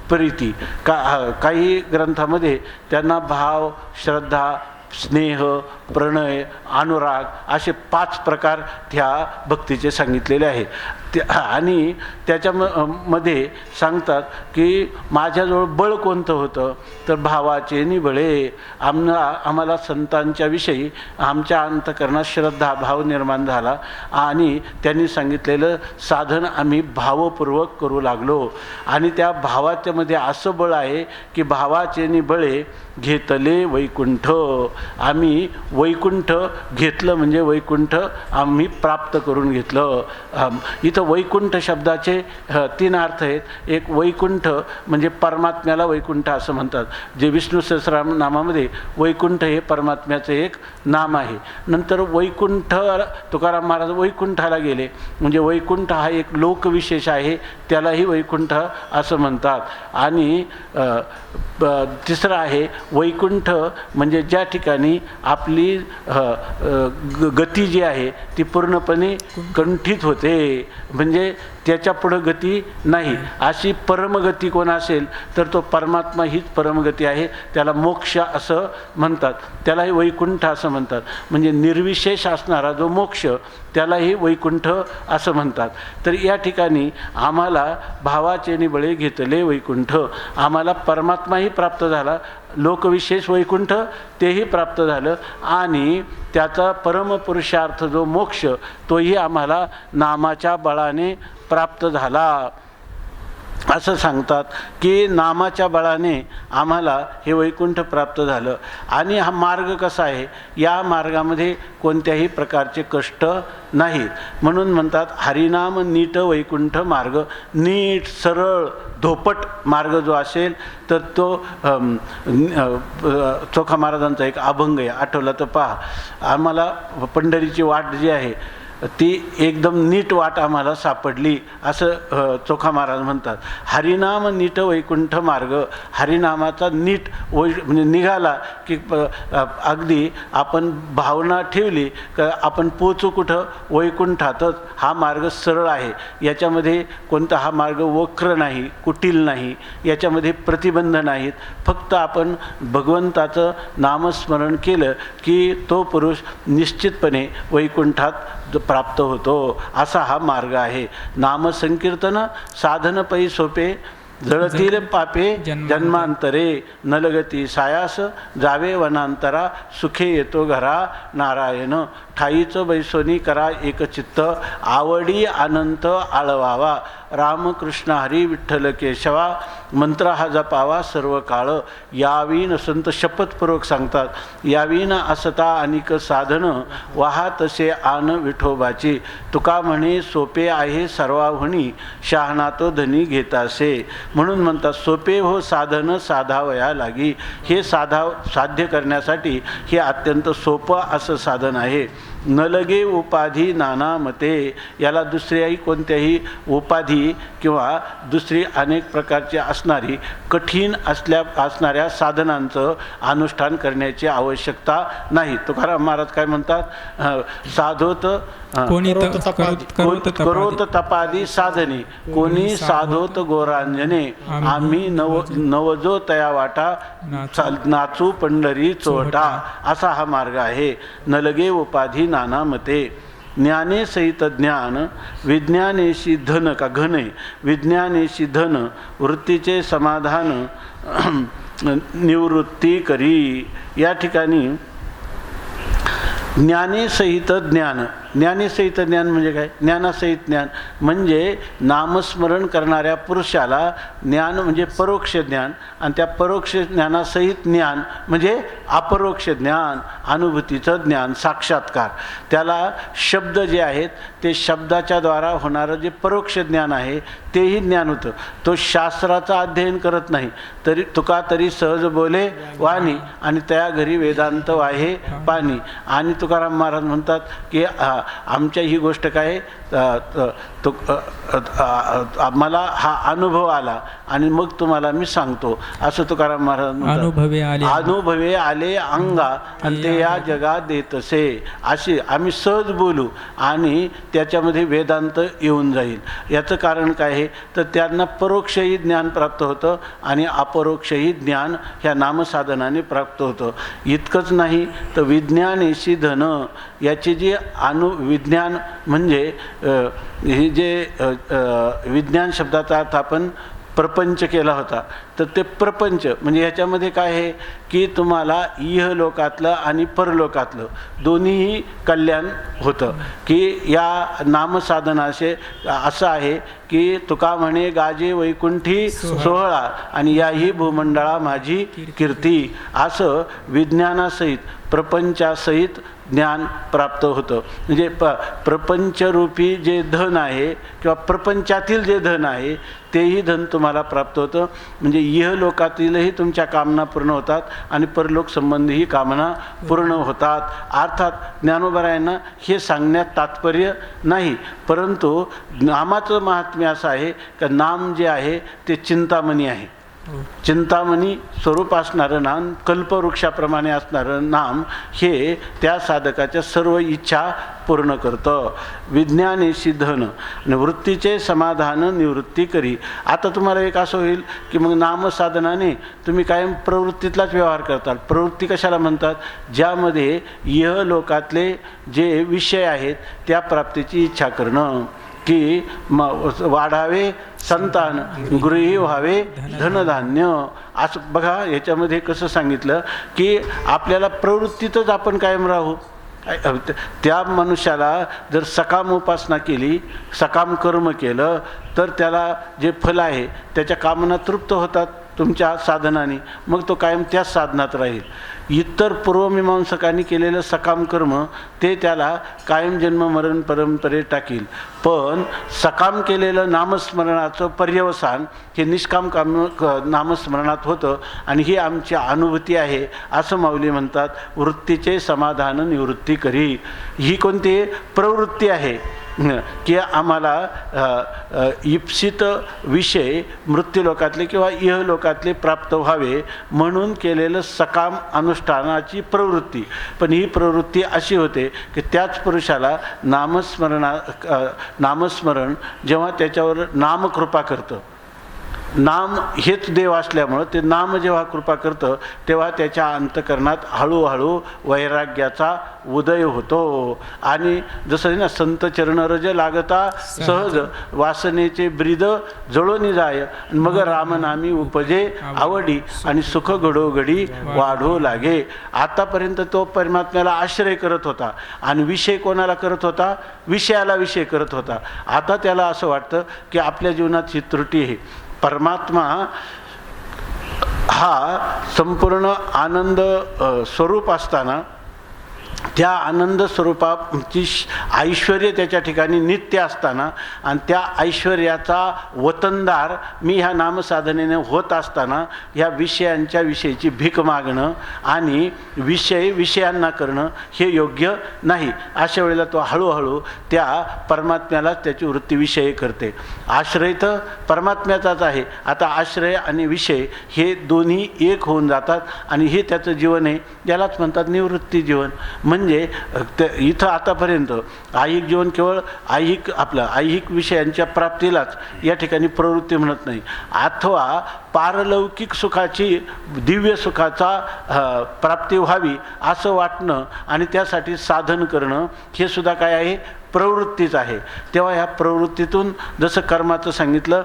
[SPEAKER 2] प्रीती. काही ग्रंथामध्ये त्यांना भाव, श्रद्धा, स्नेह, प्रणय, अनुराग असे 5 प्रकार त्या भक्तीचे सांगितलेले आहेत. आणि त्याच्यामध्ये सांगतात की माझ्याजवळ बळ कोणतं होतं तर भावाचे निबळे. आम्हाला संतांच्या विषयी आमच्या अंतकरणात श्रद्धा भाव निर्माण झाला आणि त्यांनी सांगितलेलं साधन आम्ही भावपूर्वक करू लागलो. आणि त्या भावाच्यामध्ये असं बळ आहे की भावाचे निबळे घेतले वैकुंठ. आम्ही वैकुंठ घेतलं म्हणजे वैकुंठ आम्ही प्राप्त करून घेतलं. इथं वैकुंठ शब्दाचे 3 अर्थ आहेत. एक वैकुंठ म्हणजे परमात्म्याला वैकुंठ असं म्हणतात. जे विष्णू सहस्रनामामध्ये वैकुंठ हे परमात्म्याचं एक नाम आहे. नंतर वैकुंठ तुकाराम महाराज वैकुंठाला गेले म्हणजे वैकुंठ हा एक लोकविशेष आहे, त्यालाही वैकुंठ असं म्हणतात. आणि तिसरं आहे वैकुंठ म्हणजे ज्या ठिकाणी आपली आपली गती जी आहे ती पूर्णपणे कंठित होते, म्हणजे त्याच्या पुढं गती नाही. अशी परमगती कोण असेल तर तो परमात्मा हीच परमगती आहे. त्याला मोक्ष असं म्हणतात, त्यालाही वैकुंठ असं म्हणतात. म्हणजे निर्विशेष असणारा जो मोक्ष त्यालाही वैकुंठ असं म्हणतात. तर या ठिकाणी आम्हाला भावाचे निबळे घेतले वैकुंठ, आम्हाला परमात्माही प्राप्त झाला, लोकविशेष वैकुंठ तेही प्राप्त झालं, आणि त्याचा परमपुरुषार्थ जो मोक्ष तोही आम्हाला नामाच्या बळाने प्राप्त झाला. असं सांगतात की नामाच्या बळाने आम्हाला हे वैकुंठ प्राप्त झालं. आणि हा मार्ग कसा आहे, या मार्गामध्ये कोणत्याही प्रकारचे कष्ट नाहीत. म्हणून म्हणतात हरिनाम नीट वैकुंठ मार्ग. नीट सरळ धोपट मार्ग जो असेल तर तो चोखा महाराजांचा एक अभंग आहे, आठवला तर पहा. आम्हाला पंढरीची वाट जी आहे ती एकदम नीट वाट आम्हाला सापडली असं चोखा महाराज म्हणतात. हरिनाम नीट वैकुंठ मार्ग. हरिनामाचा नीट म्हणजे निघाला की अगदी आपण भावना ठेवली का आपण पोचू कुठं, वैकुंठातच. हा मार्ग सरळ आहे, याच्यामध्ये कोणता हा मार्ग वक्र नाही, कुटील नाही, याच्यामध्ये प्रतिबंध नाहीत. फक्त आपण भगवंताचं नामस्मरण केलं की तो पुरुष निश्चितपणे वैकुंठात प्राप्त होतो. असा हा मार्ग आहे. नामसंकीर्तन साधन पै सोपे, जळतील पापे जन्मांतरे, नलगती सायास जावे वनांतरा, सुखे येतो घरा नारायण. ठाईचं बैसोनी करा एकचित्त, आवडी अनंत आळवावा. रामकृष्ण हरी विठ्ठल केशवा, मंत्र हा जपावा सर्व काळ. यावीन संत शपथपूर्वक सांगतात, यावीन असता अनिक साधन, वाहा तसे आन विठोबाची. तुका म्हणे सोपे आहे सर्वाहुनी, शहाणा तो धनी घेतासे. म्हणून म्हणतात सोपे हो साधन साधावया लागी. हे साध्य करण्यासाठी हे अत्यंत सोपं असं साधन आहे. न लगे उपाधी नाना मते. याला दुसऱ्याही कोणत्याही उपाधी किंवा दुसरी अनेक प्रकारची असणारी कठीण असणाऱ्या साधनांचं अनुष्ठान करण्याची आवश्यकता नाही. तुकाराम महाराज काय म्हणतात, साधोत करोत तपादी साधने, कोणी साधोत गोरांजने. आम्ही नवजो तया वाटा, नाचू पंढरी चोटा. असा हा मार्ग आहे. न लगे उपाधी नाना मते. ज्ञाने सहित ज्ञान, विज्ञानेशी धन का घन आहे, विज्ञानेशी धन, वृत्तीचे समाधान निवृत्ती करी. या ठिकाणी ज्ञानेसहित ज्ञान. ज्ञानेसहित ज्ञान म्हणजे काय, ज्ञानासहित ज्ञान म्हणजे नामस्मरण करणाऱ्या पुरुषाला ज्ञान म्हणजे परोक्ष ज्ञान, आणि त्या परोक्ष ज्ञानासहित ज्ञान म्हणजे अपरोक्ष ज्ञान, अनुभूतीचं ज्ञान, साक्षात्कार. त्याला शब्द जे आहेत ते शब्दाच्या द्वारा होणारं जे परोक्ष ज्ञान आहे तेही ज्ञान होतं. तो शास्त्राचं अध्ययन करत नाही, तरी तुका तरी सहज बोले वाणी, आणि त्या घरी वेदांत वाहे पाणी. आणि तुकाराम महाराज म्हणतात की आमच्या ही गोष्ट काय तो मला हा अनुभव आला आणि मग तुम्हाला मी सांगतो, असं तुकाराम महाराज म्हणतात. अनुभवे आले अंगा, आणि ते या जगात देतसे. अशी आम्ही सहज बोलू आणि त्याच्यामध्ये वेदांत येऊन जाईल. याचं कारण काय आहे तर त्यांना परोक्षही ज्ञान प्राप्त होतं आणि अपरोक्षही ज्ञान ह्या नामसाधनाने प्राप्त होतं. इतकंच नाही तर विज्ञानेशी धन. याची जी विज्ञान म्हणजे हे जे विज्ञान शब्दाचा अर्थ आपण प्रपंच केला होता, तर ते प्रपंच म्हणजे ह्याच्यामध्ये काय आहे की तुम्हाला इहलोकातलं आणि परलोकातलं दोन्हीही कल्याण होतं. की या नामसाधनाचे असं आहे की तुका म्हणे गाजे वैकुंठी सोहळा, आणि याही भूमंडळा माझी कीर्ती. असं विज्ञानासहित प्रपंचासहित ज्ञान प्राप्त होतं. म्हणजे प्रपंचरूपी जे धन आहे किंवा प्रपंचातील जे धन आहे तेही धन तुम्हाला प्राप्त होतं. म्हणजे इहलोकातीलही तुमच्या कामना पूर्ण होतात आणि परलोक संबंधीही कामना पूर्ण होतात. अर्थात ज्ञानोबरायांना हे सांगण्यात तात्पर्य नाही, परंतु नामाचं महात्म्य असं आहे की नाम जे आहे ते चिंतामणी आहे. चिंतामणी स्वरूप असणारं नाम, कल्पवृक्षाप्रमाणे असणारं नाम हे त्या साधकाच्या सर्व इच्छा पूर्ण करतं. विज्ञानेशी धन आणि वृत्तीचे समाधान निवृत्ती करी. आता तुम्हाला एक असं होईल की मग नामसाधनाने तुम्ही कायम प्रवृत्तीतलाच व्यवहार करताल. प्रवृत्ती कशाला म्हणतात? ज्यामध्ये इहलोकातले जे विषय आहेत त्या प्राप्तीची इच्छा करणं, की वाढावे संतान, गृही व्हावे धनधान्य. असं बघा, याच्यामध्ये कसं सांगितलं की आपल्याला प्रवृत्तीतच आपण कायम राहू. त्या मनुष्याला जर सकाम उपासना केली, सकाम कर्म केलं, तर त्याला जे फल आहे त्याच्या कामना तृप्त होतात तुमच्या साधनाने, मग तो कायम त्याच साधनात राहील. इतर पूर्वमीमांसकांनी केलेलं सकाम कर्म ते त्याला कायम जन्म मरण परंपरेत टाकील. पण सकाम केलेलं नामस्मरणाचं पर्यवसान हे निष्काम नामस्मरणात होतं. आणि ही आमची अनुभूती आहे असं माऊली म्हणतात. वृत्तीचे समाधान निवृत्ती करी. ही कोणती प्रवृत्ती आहे की आम्हाला इप्सित विषय मृत्यूलोकातले किंवा इहलोकातले प्राप्त व्हावे म्हणून केलेलं सकाम अनुष्ठानाची प्रवृत्ती. पण ही प्रवृत्ती अशी होते की त्याच पुरुषाला नामस्मरण जेव्हा त्याच्यावर नामकृपा करतं, नाम हेच देव असल्यामुळं ते नाम जेव्हा कृपा करतं तेव्हा त्याच्या अंतकरणात हळूहळू वैराग्याचा उदय होतो. आणि जसं ना, संत चरण रज लागता सहज वासनेचे ब्रीद जळोनी जाय, मग रामनामी उपजे आवडी आणि सुख घडोघडी वाढू लागे. आतापर्यंत तो परमात्म्याला आश्रय करत होता आणि विषय कोणाला करत होता? विषयाला विषय करत होता. आता त्याला असं वाटतं की आपल्या जीवनात ही त्रुटी आहे. परमात्मा हा संपूर्ण आनंद स्वरूप असताना त्या आनंद स्वरूपाची ऐश्वर्य त्याच्या ठिकाणी नित्य असताना आणि त्या ऐश्वर्याचा वतनदार मी ह्या नामसाधनेने होत असताना ह्या विषयांच्या विषयीची भीक मागणं आणि विषयांना करणं हे योग्य नाही. अशा वेळेला तो हळूहळू त्या परमात्म्याला त्याची वृत्ती विषय करते. आश्रय तर परमात्म्याचाच आहे. आता आश्रय आणि विषय हे दोन्ही एक होऊन जातात आणि हे त्याचं जीवन आहे. यालाच म्हणतात निवृत्ती जीवन. म्हणजे इथं आतापर्यंत ऐहिक जीवन केवळ ऐहिक विषयांच्या प्राप्तीलाच या ठिकाणी प्रवृत्ती म्हणत नाही, अथवा पारलौकिक सुखाची दिव्य सुखाचा प्राप्ती व्हावी असं वाटणं आणि त्यासाठी साधन करणं हे सुद्धा काय आहे? प्रवृत्तीच आहे. तेव्हा ह्या प्रवृत्तीतून जसं कर्माचं सांगितलं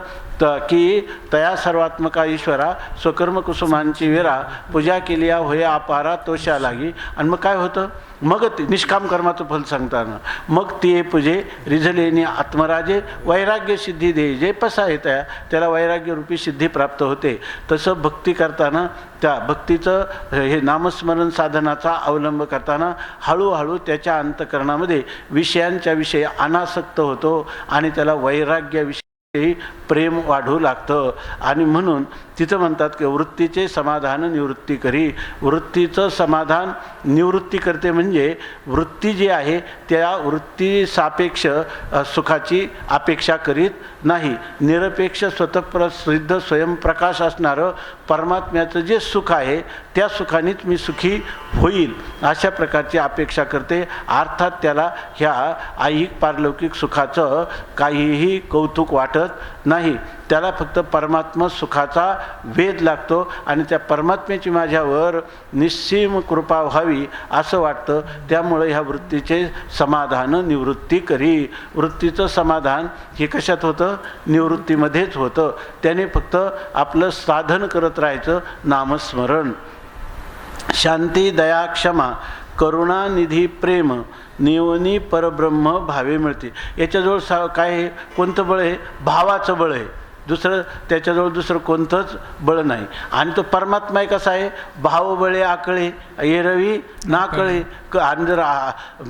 [SPEAKER 2] की तया सर्वात्मका ईश्वरा स्वकर्म कुसुमांची वेरा पूजा केली होय अपारा तोषा लागी. आणि मग काय होतं? मग ते निष्काम कर्माचं फल सांगताना मग ते पूजे रिझलेनी आत्मराजे वैराग्य सिद्धी दे जे पसा येत्या त्याला वैराग्यरूपी सिद्धी प्राप्त होते. तसं भक्ती करताना त्या भक्तीचं हे नामस्मरण साधनाचा अवलंब करताना हळूहळू त्याच्या अंतकरणामध्ये विषयांच्या विषयी अनासक्त होतो आणि त्याला वैराग्याविषयी प्रेम वाढू लागतं. आणि म्हणून तिथं म्हणतात की वृत्तीचे समाधान निवृत्ती करी. वृत्तीचं समाधान निवृत्ती करते म्हणजे वृत्ती जी आहे त्या वृत्ती सापेक्ष सुखाची अपेक्षा करीत नाही. निरपेक्ष स्वतःप्रसिद्ध स्वयंप्रकाश असणारं परमात्म्याचं जे सुख आहे त्या सुखानेच मी सुखी होईल अशा प्रकारची अपेक्षा करते. अर्थात त्याला ह्या ऐहिक पारलौकिक सुखाचं काहीही कौतुक वाटत नाही. त्याला फक्त परमात्मा सुखाचा वेध लागतो आणि त्या परमात्म्याची माझ्यावर निस्सीम कृपा व्हावी असं वाटतं. त्यामुळे ह्या वृत्तीचे समाधान निवृत्ती करी. वृत्तीचं समाधान हे कशात होतं? निवृत्तीमध्येच होतं. त्याने फक्त आपलं साधन करत राहायचं, नामस्मरण. शांती दया क्षमा करुणा निधी प्रेम निवनी परब्रह्म भावे मिळते. याच्याजवळ काय आहे? कोणतं बळ आहे? भावाचं बळ आहे. त्याच्याजवळ दुसरं कोणतंच बळ नाही. आणि तो परमात्मा आहे कसा आहे? भावबळे आकळे एरवी ना कळे. आणि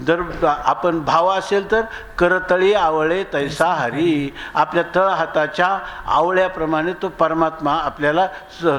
[SPEAKER 2] जर आपण भाव असेल तर करतळी आवळे तैसा हरी. आपल्या तळ हाताच्या आवळ्याप्रमाणे तो परमात्मा आपल्याला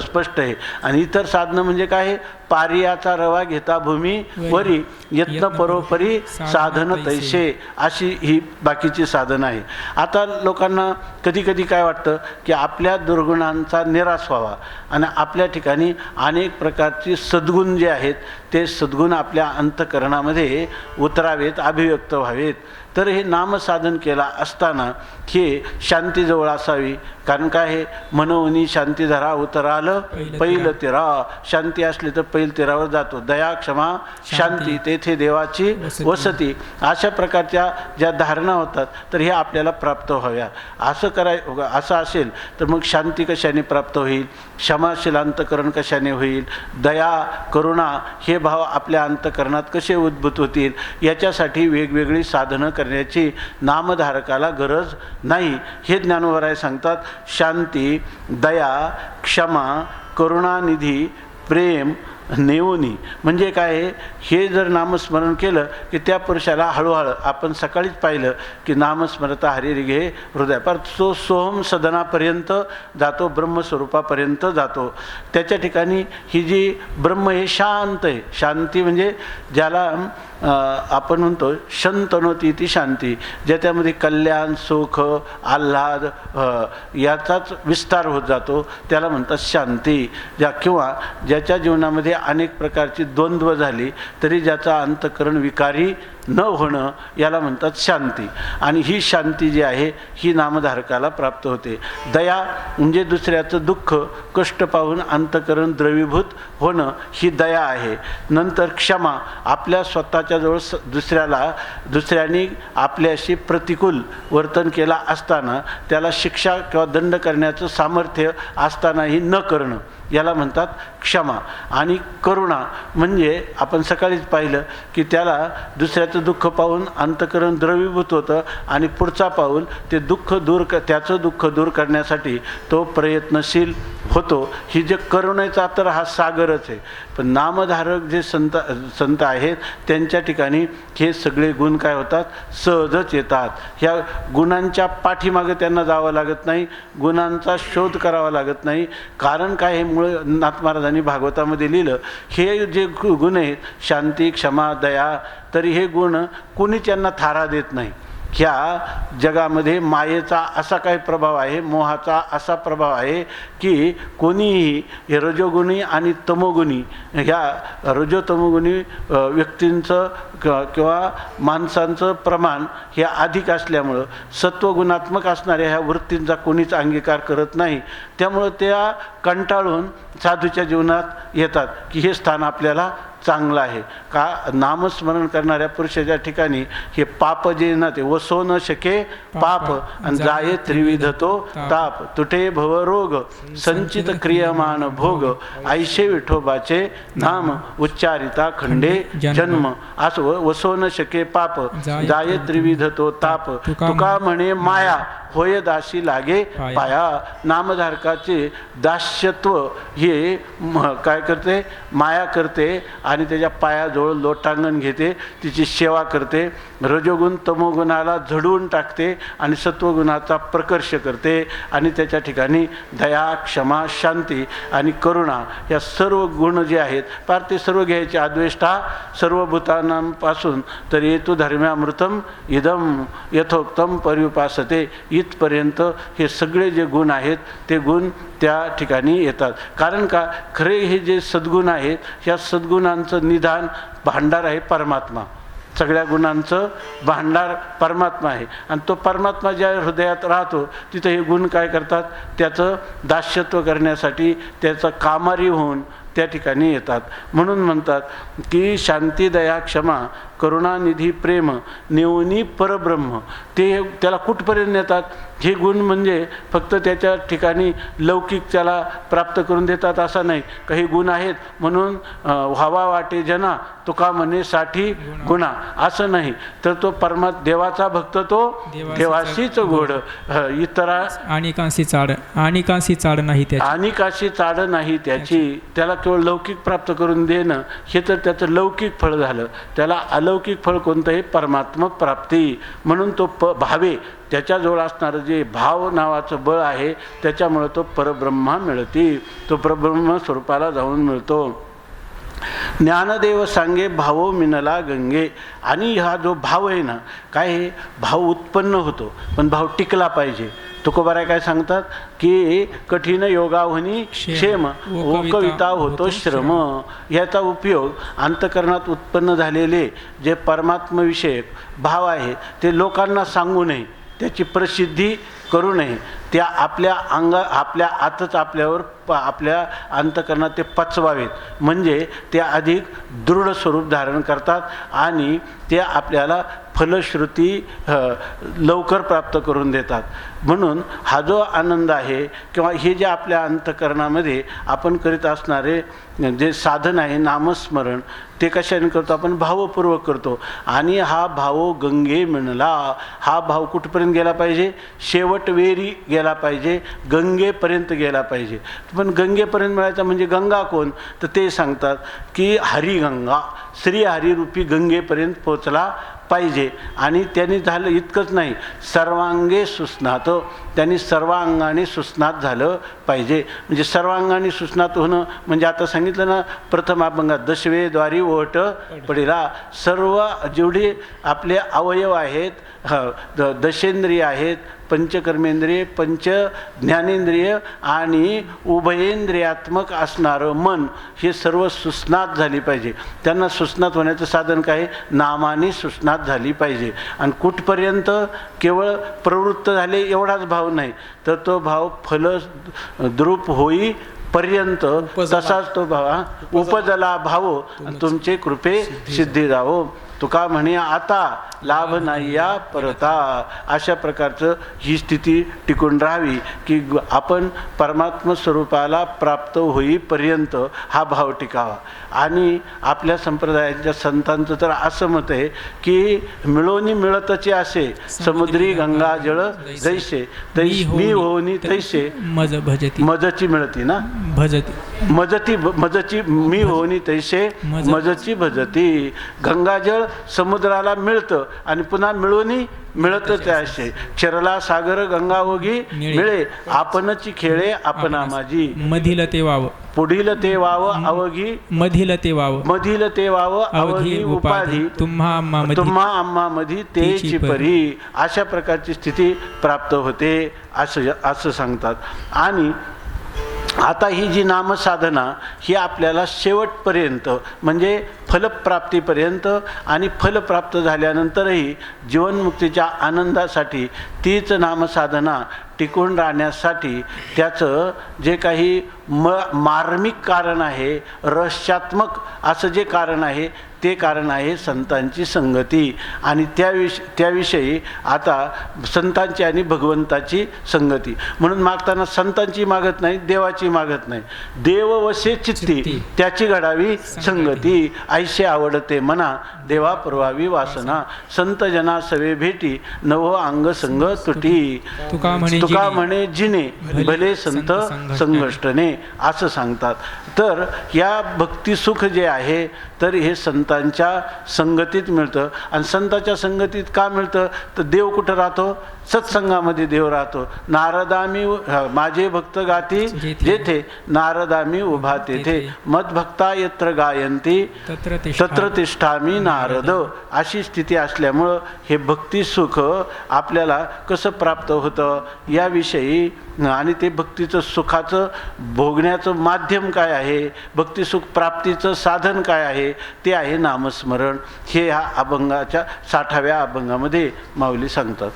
[SPEAKER 2] स्पष्ट आहे. आणि इतर साधनं म्हणजे काय आहे? पारियाचा रवा घेता भूमी वरी यत्न परोपरी साधन तैसे, अशी ही बाकीची साधनं आहे. आता लोकांना कधी कधी काय वाटतं की आपल्या दुर्गुणांचा निराश व्हावा आणि आपल्या ठिकाणी अनेक प्रकारची सद्गुण जे आहेत ते सद्गुण आपल्या अंतःकरणामध्ये उतरावेत, अभिव्यक्त व्हावेत. तर हे नामसाधन केला असताना हे शांतीजवळ असावी. कारण काय आहे, मनोनी शांती धरा उतरालं पहिलं तेरा. शांती असली तर पहिलं तेरावर जातो. दया क्षमा शांती तेथे देवाची वसती. अशा प्रकारच्या ज्या धारणा होतात तर हे आपल्याला प्राप्त व्हाव्या. असं असेल तर मग शांती कशाने प्राप्त होईल, क्षमाशील अंतकरण कशाने होईल, दया करुणा हे भाव आपल्या अंतकरणात कसे उद्भूत होतील, याच्यासाठी वेगवेगळी साधनं करण्याची नामधारकाला गरज नाही. हे ज्ञानोबराय सांगतात. शांती, दया, क्षमा, करुणानिधी, प्रेम, नेवनी म्हणजे काय आहे, हे जर नामस्मरण केलं की त्या पुरुषाला हळूहळू आपण सकाळीच पाहिलं की नामस्मरता हरिरिघे हृदय पर तो सोहम सदनापर्यंत जातो, ब्रह्मस्वरूपापर्यंत जातो. त्याच्या ठिकाणी ही जी ब्रह्म हे शांत आहे. शांती म्हणजे ज्याला आपण म्हणतो शंतनोती ती शांती, ज्याच्यामध्ये कल्याण सुख आल्हाद याचाच विस्तार होत जातो, त्याला म्हणतात शांती. किंवा ज्याच्या जीवनामध्ये अनेक प्रकारची द्वंद्व झाली तरी ज्याचा अंतःकरण विकारी न होणं याला म्हणतात शांती. आणि ही शांती जी आहे ही नामधारकाला प्राप्त होते. दया म्हणजे दुसऱ्याचं दुःख कष्ट पाहून अंतःकरण द्रवीभूत होणं ही दया आहे. नंतर क्षमा, आपल्या स्वतःच्या जवळ दुसऱ्याने आपल्याशी प्रतिकूल वर्तन केला असताना त्याला शिक्षा किंवा दंड करण्याचं सामर्थ्य असतानाही न करणं याला म्हणतात क्षमा. आणि करुणा म्हणजे आपण सकाळीच पाहिलं की त्याला दुसऱ्याचं दुःख पाहून अंतःकरण द्रवीभूत होतं आणि पुढचा पाऊल ते त्याचं दुःख दूर करण्यासाठी तो प्रयत्नशील होतो. ही जे करुणेचा तर हा सागरच आहे. पण नामधारक जे संत आहेत त्यांच्या ठिकाणी हे सगळे गुण काय होतात, सहजच येतात. ह्या गुणांच्या पाठीमागे त्यांना जावं लागत नाही, गुणांचा शोध करावा लागत नाही. कारण काय, हे मूळ नाथ महाराजांनी भागवतामध्ये लिहिलं, हे जे गुण आहेत शांती क्षमा दया, तरी हे गुण कोणीच यांना थारा देत नाही. ह्या जगामध्ये मायेचा असा काही प्रभाव आहे, मोहाचा असा प्रभाव आहे की कोणीही हे रजोगुणी आणि तमोगुणी, ह्या रजोतमोगुणी व्यक्तींचं किंवा माणसांचं प्रमाण हे अधिक असल्यामुळं सत्वगुणात्मक असणाऱ्या ह्या वृत्तींचा कोणीच अंगीकार करत नाही. त्यामुळं त्या कंटाळून साधूच्या जीवनात येतात की हे स्थान आपल्याला चांगलं आहे. का, नामस्मरण करणाऱ्या पुरुषाच्या ठिकाणी हे पाप जे ना ते वसो न शके पाप आणि जाये त्रिविधतो ताप, तुटे भवरोग संचित क्रियमान भोग, ऐशे विठोबाचे नाम उच्चारिता खंडे जन्म. असं वसो न शके पाप जाये त्रिविधतो ताप, तुका म्हणे माया होय दासी लागे पाया. नामधारकाचे दास्यत्व हे काय करते, माया करते आणि त्याच्या पायाजवळ लोटांगण घेते, तिची सेवा करते. रजोगुण तमोगुणाला झडवून टाकते आणि सत्वगुणाचा प्रकर्ष करते. आणि त्याच्या ठिकाणी दया क्षमा शांती आणि करुणा या सर्व गुण जे आहेत पार ते सर्व घ्यायचे. अद्वेष्टा सर्वभूतानांपासून तर येतु धर्म्यामृतम इदम यथोक्तम पर्युपासते, इथपर्यंत हे सगळे जे गुण आहेत ते गुण त्या ठिकाणी येतात. कारण का, खरे हे जे सद्गुण आहेत ह्या सद्गुणांचं निदान भांडार आहे परमात्मा. सगळ्या गुणांचं भांडार परमात्मा आहे आणि तो परमात्मा ज्या हृदयात राहतो तिथं हे गुण काय करतात, त्याचं दास्यत्व करण्यासाठी त्याचं कामारी होऊन त्या ठिकाणी येतात. म्हणून म्हणतात की शांती दया क्षमा करुणानिधी प्रेम नेवनी परब्रह्म. ते त्याला कुठपर्यंत नेतात हे गुण, म्हणजे फक्त त्याच्या ठिकाणी लौकिक त्याला प्राप्त करून देतात असं नाही. काही गुण आहेत म्हणून व्हावा वाटे जना तुका म्हणे साठी गुणा असं नाही. तर तो देवाचा भक्त तो देवाशीच गोड, इतरा
[SPEAKER 3] अनेकांशी चाड नाही त्याची,
[SPEAKER 2] अनेकाशी चाड नाही त्याची. त्याला केवळ लौकिक प्राप्त करून देणं हे तर त्याचं लौकिक फळ झालं. त्याला अलौकिक फळ कोणतं आहे, परमात्मा प्राप्ती. म्हणून तो भावे त्याच्याजवळ असणारं जे भाव नावाचं बळ आहे त्याच्यामुळं तो परब्रह्मा मिळती, तो परब्रह्म स्वरूपाला जाऊन मिळतो. ज्ञानदेव सांगे भावो मिनला गंगे. आणि हा जो भाव आहे ना, काय आहे, भाव उत्पन्न होतो पण भाव टिकला पाहिजे. तुकोबाराय काय सांगतात की कठीण योगावनी क्षेम व कविता होतो श्रम. याचा उपयोग अंतकरणात उत्पन्न झालेले जे परमात्मविषयक भाव आहे ते लोकांना सांगू नये, त्याची प्रसिद्धी करू नये. त्या आपल्या आपल्या आतच आपल्या अंतकरणात ते पचवावेत, म्हणजे ते अधिक दृढ स्वरूप धारण करतात आणि ते आपल्याला फलश्रुती लवकर प्राप्त करून देतात. म्हणून हा जो आनंद आहे किंवा हे जे आपल्या अंतकरणामध्ये आपण करीत असणारे जे साधन आहे नामस्मरण, ते कशाने करतो आपण, भावपूर्वक करतो. आणि हा भाव गंगे मिळला. हा भाव कुठपर्यंत गेला पाहिजे, शेवट वेरी गेला पाहिजे, गंगेपर्यंत गेला पाहिजे. पण गंगेपर्यंत मिळायचा म्हणजे गंगा कोण, तर ते सांगतात की हरिगंगा, श्रीहरिरूपी गंगेपर्यंत पोचला पाहिजे. आणि त्यांनी झालं इतकंच नाही, सर्वांगे सुस्नात, त्यांनी सर्वांगाने सुस्नात झालं पाहिजे. म्हणजे सर्वांगाने सुस्नात होणं म्हणजे आता सांगितलं ना, प्रथम अभंगात दशवेद्वारी ओट पडिला. सर्व जेवढे आपले अवयव आहेत, दशेंद्रिय आहेत, पंचकर्मेंद्रिय, पंच ज्ञानेंद्रिय आणि उभयेंद्रियात्मक असणारं मन, हे सर्व सुस्नात झाली पाहिजे. त्यांना सुस्नात होण्याचं साधन काय, नामाने सुस्नात झाली पाहिजे. आणि कुठपर्यंत, केवळ प्रवृत्त झाले एवढाच भाव नाही, तर तो भाव फलद्रूप होई पर्यंत तसाच तो भाव उपजला भावो तुमचे कृपे सिद्धी जावो. तुका म्हणे आता लाभ नाही या परता. अशा प्रकारचं ही स्थिती टिकून राहावी की आपण परमात्म स्वरूपाला प्राप्त होईपर्यंत हा भाव टिकावा. आणि आपल्या संप्रदायाच्या संतांचं तर असं मत आहे की मिळोनी मिळतचे असे, समुद्री गंगा जळ जैसे, मी होनी तैसे मजची मिळती ना, मजची मी होनी तैसे मजची भजती. गंगाजळ समुद्राला मिळतं आणि पुन्हा मिळूनही मिळतच असे. क्षरला सागर गंगा ओगी मिळे, आपणची खेळे आपणा माझी.
[SPEAKER 3] मधील ते वाव,
[SPEAKER 2] पुढील ते वाव अवघी,
[SPEAKER 3] मधील ते वाव
[SPEAKER 2] अवघी उपाधी, तुम्हा आम्हा मधी तेची परी. अशा प्रकारची स्थिती प्राप्त होते असं सांगतात. आणि आता ही जी नामसाधना ही आपल्याला शेवटपर्यंत म्हणजे फलप्राप्तीपर्यंत आणि फलप्राप्त झाल्यानंतरही जीवनमुक्तीच्या आनंदासाठी तीच नामसाधना टिकून राहण्यासाठी त्याचं जे काही मार्मिक कारण आहे, रहस्यात्मक असं जे कारण आहे ते कारण आहे संतांची संगती. आणि त्याविषयी आता संतांची आणि भगवंताची संगती म्हणून मागताना संतांची मागत नाही, देवाची मागत नाही. देव वसे चित्ती त्याची घडावी संगती, ऐसे आवडते मना देवा पुरवावी वासना. संत जना सवे भेटी नव अंग संग तुटी. तुका म्हणे जिने भले संत संघष्टने असं सांगतात. तर या भक्तिसुख जे आहे तर हे संतांच्या संगतीत मिळतं. आणि संतांच्या संगतीत का मिळतं तर देव कुठं राहतो, सत्संगामध्ये देव राहतो. नारदामी माझे भक्त गाती जेथे, नारदामी उभा तेथे, मदभक्ता यत्र गायंती तत्र तिष्ठामी नारद. अशी स्थिती असल्यामुळं हे भक्तिसुख आपल्याला कसं प्राप्त होतं याविषयी आणि ते भक्तीचं सुखाचं भोगण्याचं माध्यम काय आहे, भक्तिसुख प्राप्तीचं साधन काय आहे, ते आहे नामस्मरण. हे ह्या अभंगाच्या 60व्या अभंगामध्ये माऊली सांगतात.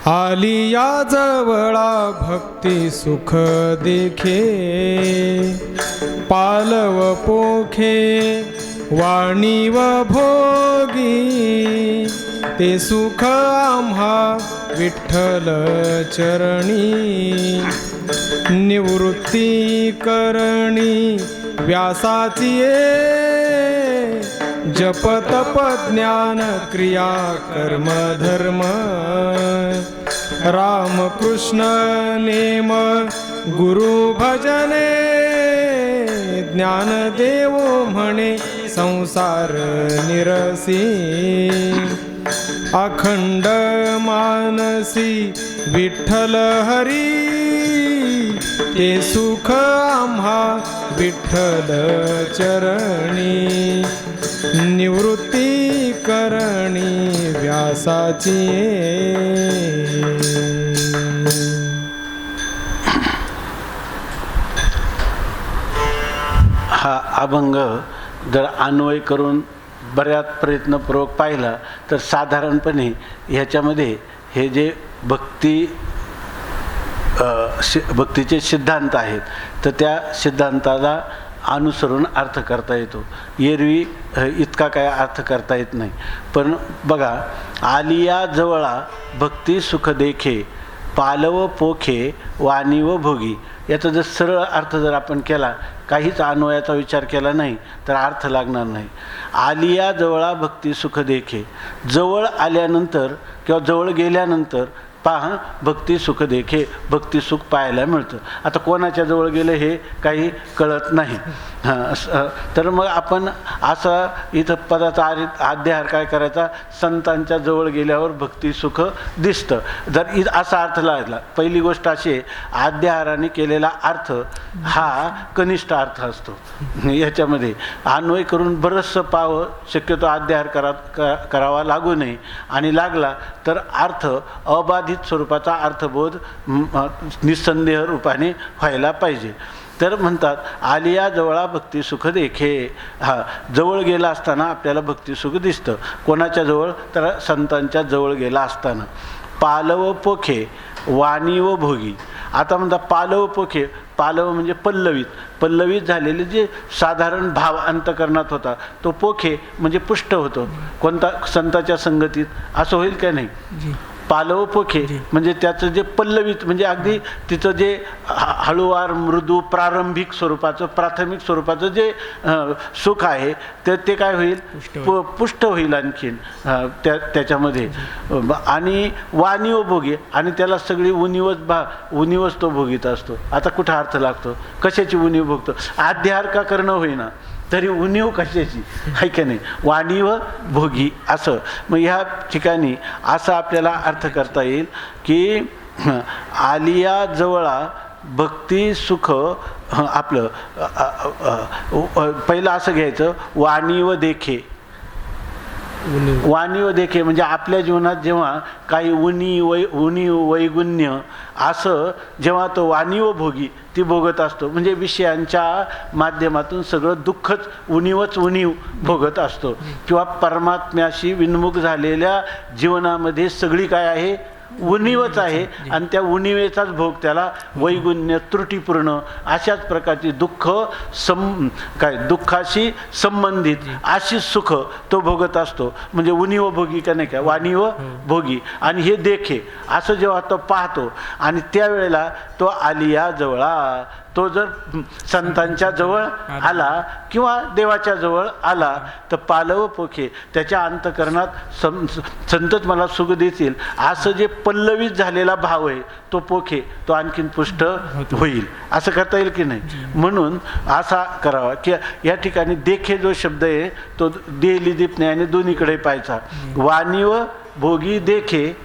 [SPEAKER 1] आली या जवळा भक्ती सुख देखे, पालव पोखे वाणी व भोगी, ते सुख आम्हा विठ्ठल चरणी, निवृत्ती करणी व्यासाची ये, जप तप ज्ञान क्रिया कर्म धर्म, राम कृष्ण नेम गुरु भजने, ज्ञान देव म्हणे संसार निरसी, अखंड मानसी विठ्ठल हरी, ते सुख आम्हा विठ्ठल चरणी निवृत्ती करणी व्यासाची
[SPEAKER 2] हा अभंग जर अन्वय करून बऱ्याच प्रयत्नपूर्वक पाहिला तर साधारणपणे ह्याच्यामध्ये हे जे भक्तीचे सिद्धांत आहेत तर त्या सिद्धांताला अनुसरून अर्थ करता येतो. एरवी इतका काय अर्थ करता येत नाही. पण बघा, आलिया जवळा भक्ती सुख देखे पालव पोखे वाणी व भोगी, याचा जर सरळ अर्थ जर आपण केला, काहीच अन्वयाचा विचार केला नाही तर अर्थ लागणार नाही. आलिया जवळा भक्ती सुख देखे, जवळ आल्यानंतर किंवा जवळ गेल्यानंतर पहा भक्ती सुख देखे, भक्ती सुख पाहायला मिळतं. आता कोणाच्या जवळ गेलं हे काही कळत नाही. तर मग आपण असं इथं पदाचा अध्याहार काय करायचा, संतांच्या जवळ गेल्यावर भक्ती सुख दिसतं. जर असा अर्थ लागला, पहिली गोष्ट अशी आहे, अध्याहाराने केलेला अर्थ हा कनिष्ठ अर्थ असतो. याच्यामध्ये अन्वय करून बरंचसं पाहावं, शक्यतो अध्याहार करावा लागू नये, आणि लागला तर अर्थ अबाधित स्वरूपाचा अर्थबोध निसंदेह रूपाने व्हायला पाहिजे. तर म्हणतात आलिया जवळा भक्ती सुख देखे. हा, जवळ गेला असताना आपल्याला भक्ती सुख दिसतं. कोणाच्या जवळ, तर संतांच्या जवळ गेला असताना. पालव पोखे वाणी व भोगी. आता म्हणतात पालव पोखे, पालव म्हणजे पल्लवित झालेले जे साधारण भाव अंतकरणात होता तो पोखे म्हणजे पुष्ट होतो. कोणता, संताच्या संगतीत असं होईल काय नाही. पालव पोखे म्हणजे त्याचं जे पल्लवित म्हणजे अगदी तिचं जे हळूवार मृदू प्रारंभिक स्वरूपाचं प्राथमिक स्वरूपाचं जे सुख आहे तर ते काय होईल, पुष्ट होईल आणखीन त्याच्यामध्ये. आणि वाणी व भोगी, आणि त्याला सगळी उणीवच तो भोगीत असतो. आता कुठं अर्थ लागतो, कशाची उणीव भोगतो, अध्याहार का करणं होईना तरी उणीव कशाची आहे का नाही, वाणी व भोगी असं. मग ह्या ठिकाणी असा आपल्याला अर्थ करता येईल की आलिया जवळा भक्ती सुख, आपलं पहिलं असं घ्यायचं, वाणी व देखे. वाणी व देखे म्हणजे आपल्या जीवनात जेव्हा काही उणी वैगुण्य असं जेव्हा तो वाणी व भोगी ती भोगत असतो, म्हणजे विषयांच्या माध्यमातून सगळं दुःखच उणीव भोगत असतो, किंवा परमात्म्याशी विन्मुख झालेल्या जीवनामध्ये सगळी काय आहे, उणीवच आहे. आणि त्या उणीवेचाच भोग त्याला वैगुण्य त्रुटीपूर्ण अशाच प्रकारची दुःखाशी संबंधित अशी सुख तो भोगत असतो. म्हणजे उणीव भोगी का नाही का, वाणी व भोगी. आणि हे देखे असं जेव्हा तो पाहतो, आणि त्यावेळेला तो आलिया जवळा, तो जर संतांच्या जवळ आला किंवा देवाच्या जवळ आला तर पालव पोखे, त्याच्या अंतकरणात संतच मला सुख देतील असं जे पल्लवित झालेला भाव आहे तो पोखे, तो आणखीन पुष्ट होईल. असं करता येईल की नाही. म्हणून असा करावा की या ठिकाणी देखे जो शब्द आहे तो देहली दीपण्याने दोन्हीकडे पाहायचा. वाणी व भोगी देखे,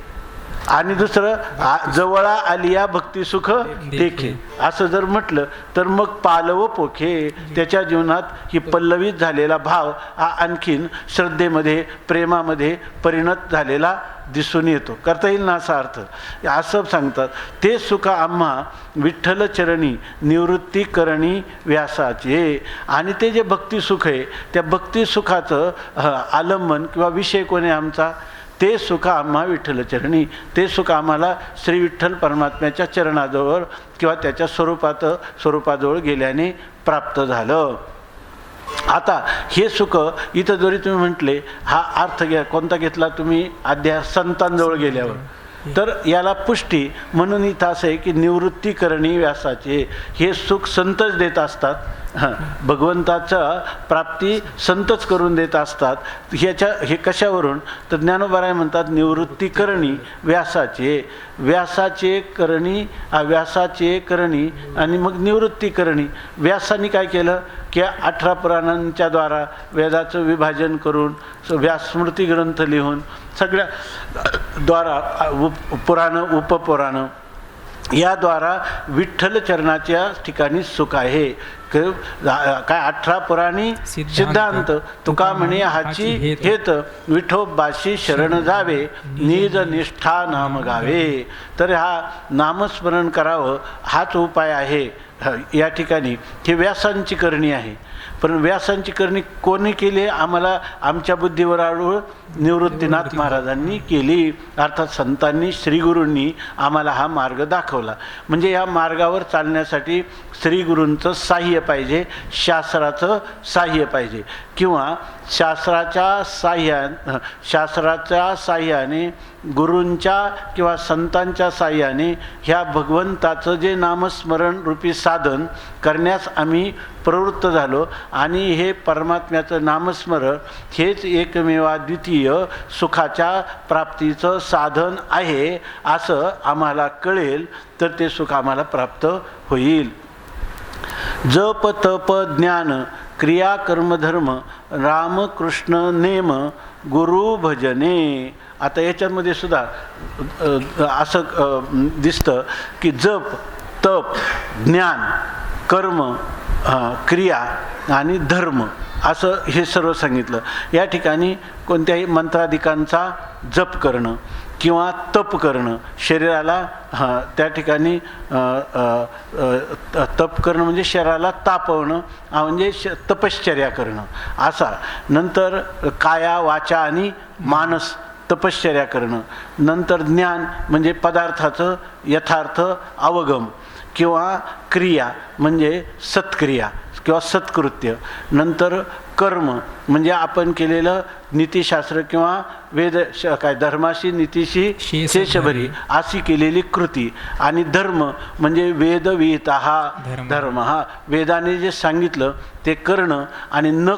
[SPEAKER 2] आणि दुसरं जवळा आलिया भक्ती सुख देखे असं जर म्हटलं तर मग पालव पोखे, त्याच्या जीवनात ही पल्लवित झालेला भाव हा आणखीन श्रद्धेमध्ये प्रेमामध्ये परिणत झालेला दिसून येतो. करता येईल ना असा अर्थ. असं सांगतात, ते सुख आम्हा विठ्ठल चरणी निवृत्ती करणी व्यासाचे. आणि ते जे भक्ती सुख आहे त्या भक्ती सुखाचं आलंबन किंवा विषय कोणी आमचा, ते सुख आम्हा विठ्ठलचरणी, ते सुख आम्हाला श्री विठ्ठल परमात्म्याच्या चरणाजवळ किंवा त्याच्या स्वरूपाजवळ गेल्याने प्राप्त झालं. आता हे सुख इथं जरी तुम्ही म्हटले, हा अर्थ घ्या कोणता घेतला तुम्ही, अध्याय संतांजवळ गेल्यावर, तर याला पुष्टी म्हणून इथं असं आहे की निवृत्ती करणी व्यासाचे. हे सुख संतच देत असतात. भगवंताचा प्राप्ती संतच करून देत असतात. हे कशावरून, तर ज्ञानोबराय म्हणतात निवृत्ती करणी व्यासाचे. व्यासाचे करणी आणि मग निवृत्ती करणी. व्यासाने काय केलं की 18 पुराणांच्या द्वारा वेदाचं विभाजन करून व्यास स्मृती ग्रंथ लिहून सगळ्या द्वारा पुराणं उपपुराणं याद्वारा विठ्ठल चरणाच्या ठिकाणी सुख आहे. काय 18 पुराणी सिद्धांत तुका म्हणे हाची हेत विठोबाशी शरण जावे निज निष्ठा नाम गावे. तर हा नामस्मरण करावं हाच उपाय आहे. या ठिकाणी ही व्यासांची करणी आहे. पण व्यासांची करणी कोणी केली? आम्हाला आमच्या बुद्धीवर आढळून निवृत्तीनाथ महाराजांनी केली, अर्थात संतांनी श्रीगुरूंनी आम्हाला हा मार्ग दाखवला. म्हणजे या मार्गावर चालण्यासाठी श्रीगुरूंचं साह्य पाहिजे, शास्त्राचं साह्य पाहिजे, किंवा शास्त्राच्या साह्याने गुरूंच्या किंवा संतांच्या साह्याने ह्या भगवंताचं जे नामस्मरण रूपी साधन करण्यास आम्ही प्रवृत्त झालो. आणि हे परमात्म्याचं नामस्मरण हेच एकमेवाद्वितीय सुखाच्या प्राप्तीचं साधन आहे असं आम्हाला कळेल, तर ते सुख आम्हाला प्राप्त होईल. जप तप ज्ञान क्रिया कर्मधर्म रामकृष्ण नेम गुरु भजने. आता याच्यामध्ये सुद्धा असं दिसतं की जप तप ज्ञान कर्म क्रिया आणि धर्म असं हे सर्व सांगितलं. या ठिकाणी कोणत्याही मंत्राधिकांचा जप करणं किंवा तप करणं, शरीराला त्या ठिकाणी तप करणं म्हणजे शरीराला तापवणं, म्हणजे तपश्चर्या करणं असा. नंतर काया वाचा आणि मानस तपश्चर्या करणं. नंतर ज्ञान म्हणजे पदार्थाचं यथार्थ अवगम, किंवा क्रिया म्हणजे सत्क्रिया किंवा सत्कृत्य. नंतर कर्म म्हणजे आपण केलेलं नीतिशास्त्र किंवा वेद काय धर्माशी नीतीशी शेषभरी अशी केलेली कृती. आणि धर्म म्हणजे वेदविहित हा धर्म, हा वेदाने जे सांगितलं ते करणं, आणि न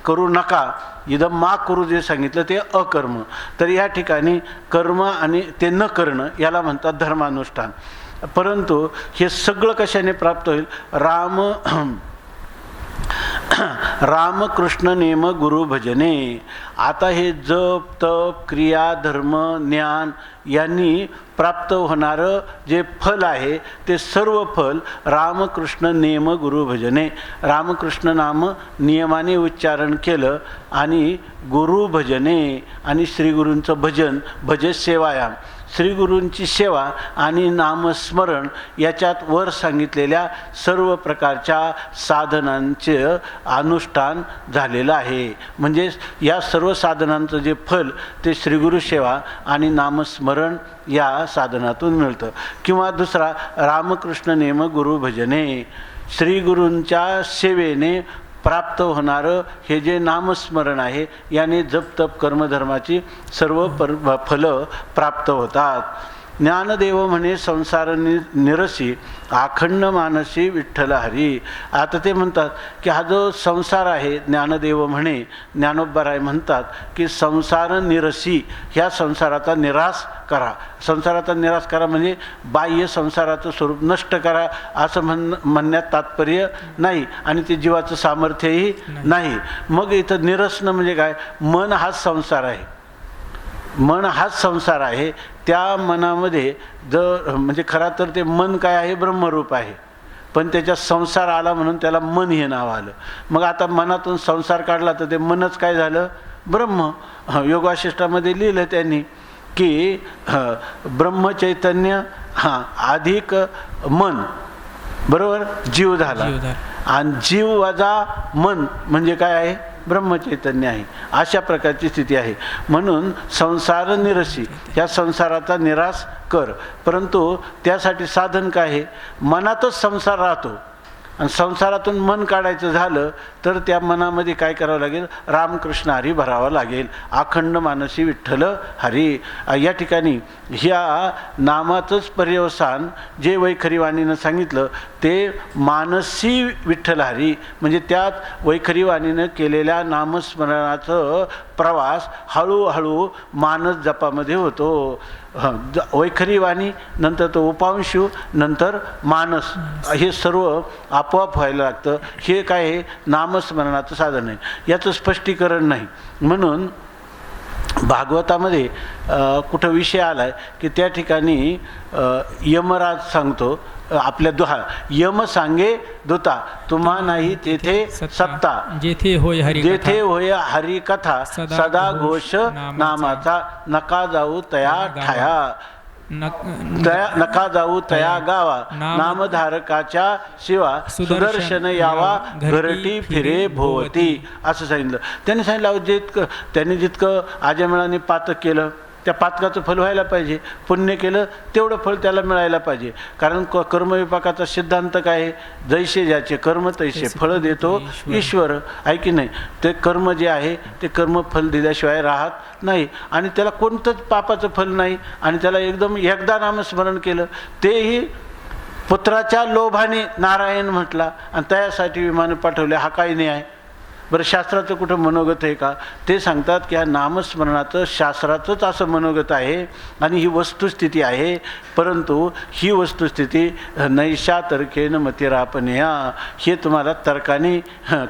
[SPEAKER 2] करू नका इदम मा करू जे सांगितलं ते अकर्म. तर या ठिकाणी कर्म आणि ते न करणं याला म्हणतात धर्मानुष्ठान. परंतु हे सगळं कशाने प्राप्त होईल? रामकृष्ण नेम गुरु भजने. आता हे जप तप क्रिया धर्म ज्ञान यांनी प्राप्त होणारं जे फल आहे ते सर्व फल रामकृष्ण नेम गुरु भजने. रामकृष्ण नाम नियमाने उच्चारण केलं आणि गुरु भजने आणि श्रीगुरूंचं भजन भजे सेवायाम. श्रीगुरूंची सेवा आणि नामस्मरण याच्यात वर सांगितलेल्या सर्व प्रकारच्या साधनांचे अनुष्ठान झालेलं आहे. म्हणजे या सर्व साधनांचं जे फल ते श्रीगुरु सेवा आणि नामस्मरण या साधनातून मिळतं. किंवा दुसरा रामकृष्ण नेम गुरु भजने. श्रीगुरूंच्या सेवेने प्राप्त होणारं हे जे नामस्मरण आहे याने जप तप कर्मधर्माची सर्व फलं प्राप्त होतात. ज्ञानदेव म्हणे संसार निरसी आखंड मानसी विठ्ठल हरी. आता ते म्हणतात की हा जो संसार आहे, ज्ञानदेव म्हणे ज्ञानोबराय म्हणतात की संसार निरसी, ह्या संसाराचा निराश करा. संसाराचा निराश करा म्हणजे बाह्य संसाराचं स्वरूप नष्ट करा असं म्हणण्यात तात्पर्य नाही, आणि ते जीवाचं सामर्थ्यही नाही. मग इथं निरसणं म्हणजे काय? मन हाच संसार आहे, मन हाच संसार आहे. त्या मनामध्ये म्हणजे खरा तर ते मन काय आहे? ब्रह्मरूप आहे, पण त्याच्यात संसार आला म्हणून त्याला मन हे नाव आलं. मग आता मनातून संसार काढला तर ते मनच काय झालं? ब्रह्म. योगवासिष्ठामध्ये लिहिलं त्यांनी की ब्रह्मचैतन्य अधिक मन बरोबर जीव झाला, आणि जीव वजा मन म्हणजे काय आहे? ब्रह्मचैतन्य आहे. अशा प्रकारची स्थिती आहे. म्हणून संसार निरसी, या संसाराचा निराश कर. परंतु त्यासाठी साधन काय आहे? मनातच संसार राहतो, आणि संसारातून मन काढायचं झालं तर त्या मनामध्ये काय करावं लागेल? रामकृष्ण हरी भरावा लागेल. अखंड मानसी विठ्ठल हरी. या ठिकाणी ह्या नामाचंच पर्यवसान जे वैखरीवाणीनं सांगितलं ते मानसी विठ्ठल हरी, म्हणजे त्यात वैखरीवाणीनं केलेल्या नामस्मरणाचं प्रवास हळूहळू मानस जपामध्ये होतो. वैखरीवाणी नंतर तो उपांशू नंतर मानस, हे सर्व आपोआप व्हायला लागतं. हे काय आहे? नामस्मरणाचं साधन आहे, याचं स्पष्टीकरण नाही. म्हणून भागवतामध्ये कुठं विषय आला आहे की त्या ठिकाणी यमराज सांगतो आपल्या यम सांगे दूता तुम्हा नाही तेथे सत्ता
[SPEAKER 3] जेथे होय हरी
[SPEAKER 2] जेथे होय हरी कथा सदा घोष नामाचा नका जाऊ तया ठाया नका जाऊ तया गावा नामधारकाच्या शिवा सुदर्शन यावा घरटी फिरे भोवती असं सांगितलं. त्यांनी सांगितलं त्यांनी जितकं आजमेळाने पातक केलं त्या पातकाचं फल व्हायला पाहिजे, पुण्य केलं तेवढं फळ त्याला मिळायला पाहिजे. कारण कर्मविपाकाचा सिद्धांत काय आहे, जैसे ज्याचे कर्म तैसे फळ देतो ईश्वर, आहे की नाही. ते कर्म जे आहे ते कर्म फल दिल्याशिवाय राहत नाही आणि त्याला कोणतंच पापाचं फल नाही. आणि त्याला एकदम एकदा नामस्मरण केलं तेही पुत्राच्या लोभाने नारायण म्हटला आणि त्यासाठी विमान पाठवले. हा काही नाही आहे. बरं, शास्त्राचं कुठं मनोगत आहे का? ते सांगतात की ह्या नामस्मरणाचं शास्त्राचंच असं मनोगत आहे आणि ही वस्तुस्थिती आहे. परंतु ही वस्तुस्थिती नैशा तर्केन मतिरापण्या, हे तुम्हाला तर्काने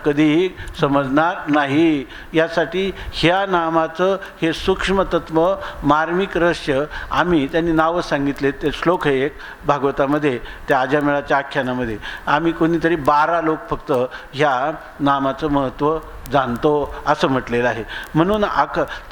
[SPEAKER 2] कधीही समजणार नाही. यासाठी ह्या नामाचं हे सूक्ष्मतत्व मार्मिक रहस्य आम्ही त्यांनी नावं सांगितले. ते श्लोक आहे एक भागवतामध्ये त्या आजमेळाच्या आख्यानामध्ये. आम्ही कोणीतरी 12 लोक फक्त ह्या नामाचं महत्त्व जाणतो असं म्हटलेलं आहे. म्हणून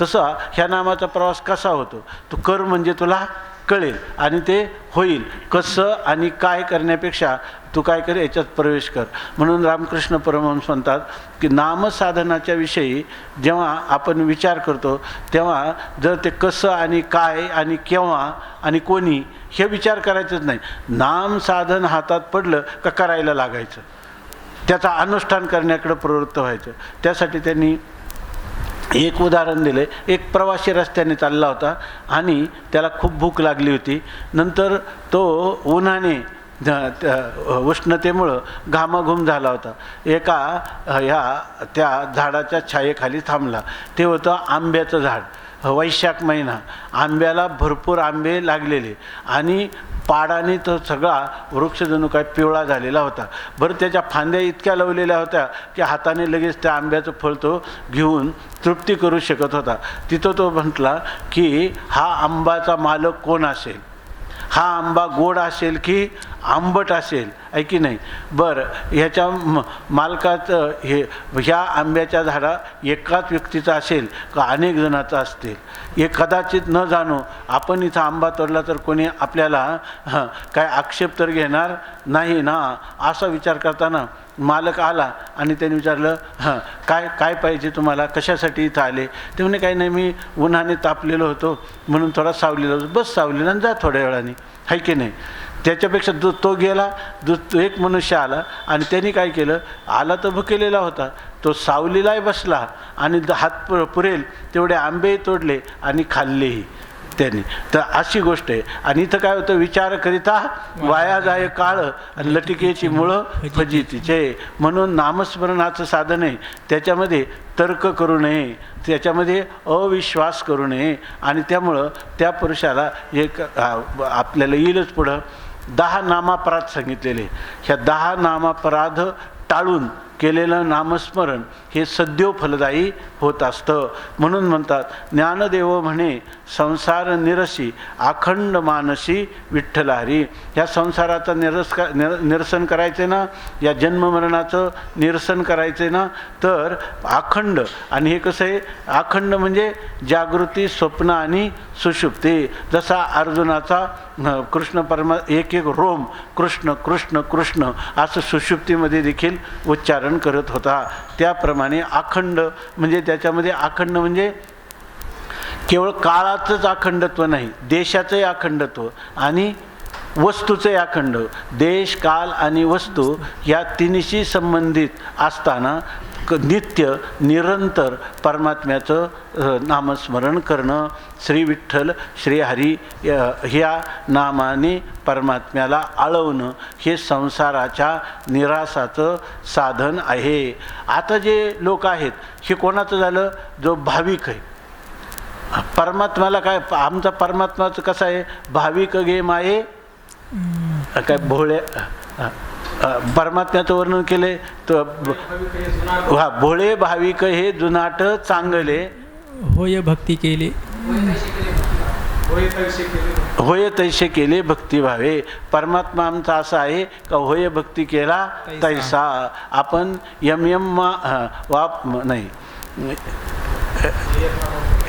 [SPEAKER 2] तसा ह्या नामाचा प्रवास कसा होतो, तो कर म्हणजे तुला कळेल आणि ते होईल. कसं आणि काय करण्यापेक्षा तू काय कर, याच्यात प्रवेश कर. म्हणून रामकृष्ण परमहंस म्हणतात की नामसाधनाच्या विषयी जेव्हा आपण विचार करतो तेव्हा जर ते कसं आणि काय आणि केव्हा आणि कोणी हे विचार करायचंच नाही. नामसाधन हातात पडलं का करायला लागायचं, त्याचा अनुष्ठान करण्याकडे प्रवृत्त व्हायचं. त्यासाठी त्यांनी एक उदाहरण दिलं. एक प्रवासी रस्त्याने चालला होता आणि त्याला खूप भूक लागली होती. नंतर तो उन्हाने उष्णतेमुळं घामाघूम झाला होता. त्या झाडाच्या छायेखाली थांबला. ते होतं आंब्याचं झाड. वैशाख महिना, आंब्याला भरपूर आंबे लागलेले आणि पाडाने तो सगळा वृक्ष जणू काय पिवळा झालेला होता. बरं, त्याच्या फांद्या इतक्या लावलेल्या होत्या की हाताने लगेच त्या आंब्याचं फळ तो घेऊन तृप्ती करू शकत होता. तिथं तो म्हटला की हा आंबाचा मालक कोण असेल, हा आंबा गोड असेल की आंबट असेल, आहे की नाही. बरं, ह्याच्या मालकाचं ह्या आंब्याच्या झाडा एकाच व्यक्तीचा असेल का अनेक जणांचा असतील, हे कदाचित न जाणो. आपण इथं आंबा तोडला तर कोणी आपल्याला काय आक्षेप तर घेणार नाही ना, असा विचार करताना मालक आला आणि त्याने विचारलं काय पाहिजे तुम्हाला, कशासाठी इथं आले. ते म्हणे काही नाही, मी उन्हाने तापलेलो होतो म्हणून थोडा सावलेला होतो. बस सावलेला आणि जा थोड्या वेळाने, आहे की नाही. त्याच्यापेक्षा तो गेला, एक मनुष्य आला आणि त्यांनी काय केलं, आला तर भुकेलेला होता, तो सावलीलाही बसला आणि हात पुरेल तेवढे आंबे तोडले आणि खाल्लेही त्यांनी. तर अशी गोष्ट आहे. आणि इथं काय होतं, विचार करिता वाया जाय काळ आणि लटिकेची मुळं फजितीचे. म्हणून नामस्मरणाचं साधन आहे, त्याच्यामध्ये तर्क करू नये, त्याच्यामध्ये अविश्वास करू नये. आणि त्यामुळं त्या पुरुषाला एक आपल्याला येईलच पुढं 10 नामापराध सांगितलेले. ह्या 10 नामापराध टाळून केलेलं नामस्मरण हे सद्यो फलदायी होत असतं. म्हणून म्हणतात ज्ञानदेव म्हणे संसार निरसी अखंड मानसी विठ्ठलारी. ह्या संसाराचं निरसन करायचे ना, या जन्ममरणाचं निरसन करायचे ना, तर अखंड. आणि हे कसं आहे, अखंड म्हणजे जागृती, स्वप्न आणि सुषुप्ती. जसा अर्जुनाचा कृष्ण एक रोम कृष्ण कृष्ण कृष्ण असं सुषुप्तीमध्ये देखील उच्चारण करत होता, त्याप्रमाणे अखंड म्हणजे त्याच्यामध्ये अखंड म्हणजे केवळ काळाचंच अखंडत्व नाही, देशाचंही अखंडत्व आणि वस्तूचे अखंड. देश, काल आणि वस्तू या तिन्हीशी संबंधित असताना नित्य निरंतर परमात्म्याचं नामस्मरण करणं, श्री विठ्ठल श्री हरी ह्या नामाने परमात्म्याला आळवणं हे संसाराच्या निरासाचं साधन आहे. आता जे लोक आहेत हे कोणाचं झालं, जो भाविक आहे. परमात्म्याला काय, आमचा परमात्माचं कसं आहे, भाविक गे माये काय भोळे, परमात्म्याचं वर्णन केले तर भोळे भाविक हे जुनाट चांगले
[SPEAKER 3] होय भक्ती केली
[SPEAKER 2] होय तैसे केले भक्तिभावे. परमात्मा आमचा असा आहे का होय भक्ती केला तैसा. आपण वाप नाही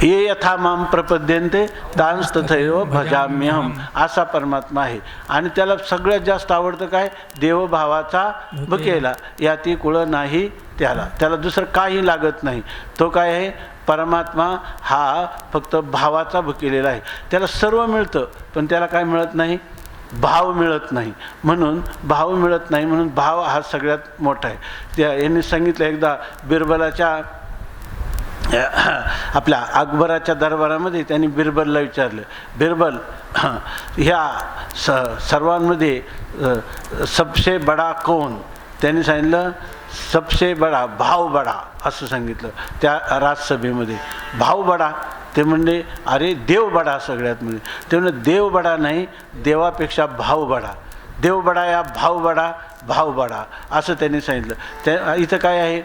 [SPEAKER 2] ये यथा माम प्रपद्यन्ते तांस तथैव भजाम्यहम. असा परमात्मा आहे. आणि त्याला सगळ्यात जास्त आवडतं काय? देवभावाचा भुकेला. याती कुळ नाही त्याला दुसरं काही लागत नाही. तो काय आहे? परमात्मा हा फक्त भावाचा भुकेलेला आहे. त्याला सर्व मिळतं पण त्याला काय मिळत नाही? भाव मिळत नाही. म्हणून भाव मिळत नाही म्हणून भाव हा सगळ्यात मोठा आहे. त्या यांनी सांगितलं एकदा बिरबलाच्या आपल्या अकबराच्या दरबारामध्ये त्यांनी बिरबलला विचारलं, बिरबल ह्या सर्वांमध्ये सबसे बडा कोण? त्यांनी सांगितलं सबसे बडा भाव बडा असं सांगितलं त्या राजसभेमध्ये. भाव बडा ते म्हणले अरे देव बडा सगळ्यात म्हणजे. ते म्हणले देव बडा नाही, देवापेक्षा भाव बडा. देव बडा या भाव बडा असं त्यांनी सांगितलं. त्या इथं काय आहे?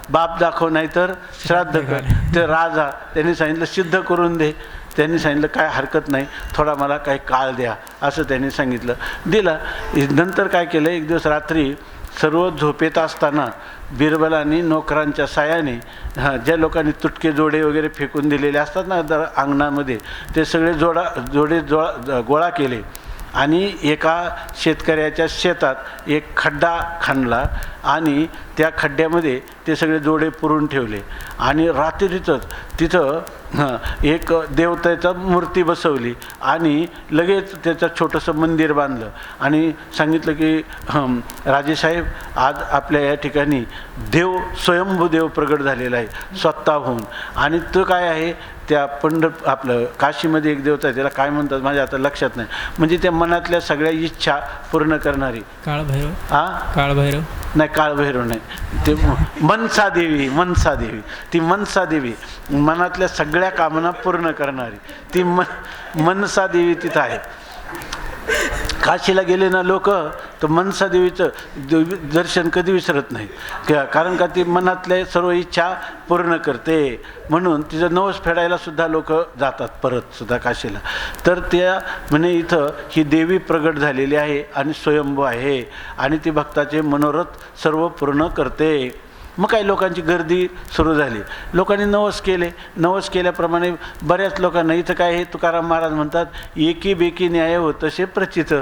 [SPEAKER 2] बाप दाखव नाही तर श्राद्ध कर. ते राजा त्यांनी सांगितलं सिद्ध करून दे. त्यांनी सांगितलं काय हरकत नाही, थोडा मला काही काळ द्या असं त्यांनी सांगितलं. दिला. नंतर काय केलं? एक दिवस रात्री सर्व झोपेत असताना बिरबलांनी नोकरांच्या साहाय्याने ज्या लोकांनी तुटके जोडे वगैरे फेकून दिलेले असतात ना अंगणामध्ये, ते सगळे जोडे गोळा केले आणि एका शेतकऱ्याच्या शेतात एक खड्डा खणला आणि त्या खड्ड्यामध्ये ते सगळे जोडे पुरून ठेवले. आणि रात्रीतच तिथं एक देवतेचं मूर्ती बसवली आणि लगेच त्याचं छोटंसं मंदिर बांधलं आणि सांगितलं की राजेसाहेब आज आपल्या या ठिकाणी देव स्वयंभू देव प्रगट झालेला आहे स्वतःहून. आणि तो काय आहे? त्या आपलं काशीमध्ये एक देवता आहे, त्याला काय म्हणतात माझ्या आता लक्षात नाही. म्हणजे त्या मनातल्या सगळ्या इच्छा पूर्ण करणारी. काळभैरव नाही, काळभैरव नाही, ते मनसा देवी. ती मनसा देवी मनातल्या सगळ्या कामना पूर्ण करणारी ती मनसा देवी तिथं आहे. काशीला गेले ना लोक तर मनसा देवीचं दर्शन कधी विसरत नाही. कारण का ती मनातल्या सर्व इच्छा पूर्ण करते. म्हणून तिचं नवस फेडायला सुद्धा लोक जातात परत सुद्धा काशीला. तर त्या म्हणे इथं ही देवी प्रगट झालेली आहे आणि स्वयंभू आहे आणि ती भक्ताचे मनोरथ सर्व पूर्ण करते. मग काही लोकांची गर्दी सुरू झाली. लोकांनी नवस केले. नवस केल्याप्रमाणे बऱ्याच लोकांना इथं काय हे तुकाराम महाराज म्हणतात एकी बेकी न्याय होत तसे प्रचित.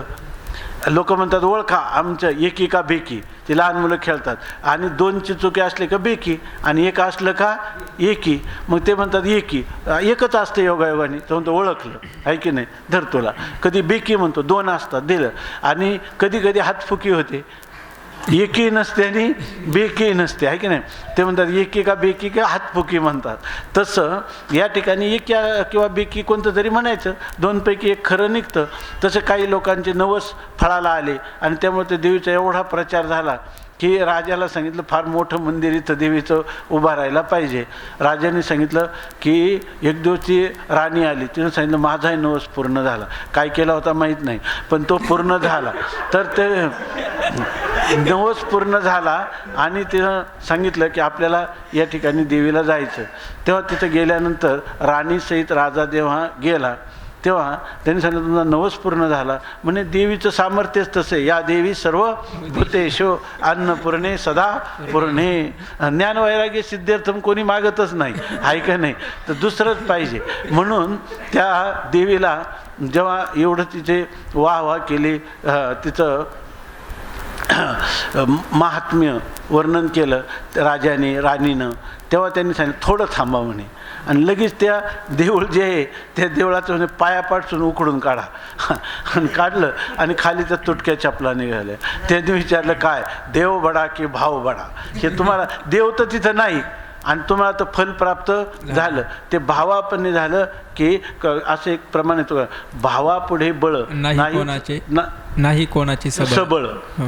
[SPEAKER 2] लोक म्हणतात ओळखा आमचं एकी का बेकी. ते लहान मुलं खेळतात आणि दोनची चुके असले का बेकी आणि एक असलं का एकी. मग ते म्हणतात एकी एकच असतं योगायोगाने. तो म्हणतो ओळखलं आहे की नाही धर तुला. कधी बेकी म्हणतो दोन असतात दिलं. आणि कधी कधी हातफुकी होते, एकी नसते आणि बेकी नसते आहे की नाही. ते म्हणतात एकी का बेकी का हातफुकी म्हणतात. तसं या ठिकाणी एक किंवा बेकी कोणतं तरी म्हणायचं, दोनपैकी एक खरं निघतं. तसं काही लोकांचे नवस फळाला आले आणि त्यामुळे ते देवीचा एवढा प्रचार झाला की राजाला सांगितलं फार मोठं मंदिर इथं देवीचं उभं राहायला पाहिजे. राजाने सांगितलं की एक दिवस ती राणी आली. तिनं सांगितलं माझाही नवस पूर्ण झाला. काय केला होता माहीत नाही पण तो पूर्ण झाला. तर ते नवस पूर्ण झाला आणि तिनं सांगितलं की आपल्याला या ठिकाणी देवीला जायचं. तेव्हा तिथं गेल्यानंतर राणीसहित राजा जेव्हा गेला तेव्हा त्यांनी सांगितलं तुमचा नवस पूर्ण झाला. म्हणजे देवीचं सामर्थ्यच तसे या देवी सर्व भूतेषु अन्नपूर्णे सदा पूर्णे. ज्ञानवैराग्य सिद्ध्यर्थम कोणी मागतच नाही आहे का नाही. तर दुसरंच पाहिजे. म्हणून त्या देवीला जेव्हा एवढं तिचे वाह केली, तिचं महात्म्य वर्णन केलं राजाने राणीनं, तेव्हा त्यांनी सांगितलं थोडं थांबा म्हणे. आणि लगेच त्या देऊळ जे आहे त्या देवळाचं म्हणजे पायापासून उकडून काढा आणि काढलं आणि खाली त्या तुटक्या चपला निघाल्या. त्यांनी विचारलं काय देव बडा की भाव बडा. हे तुम्हाला देव तर तिथं नाही आणि तुम्हाला तर फल प्राप्त झालं. ते भावापणे झालं की असं एक प्रमाण येतो भावापुढे बळ
[SPEAKER 3] नाही कोणाची
[SPEAKER 2] सबळ.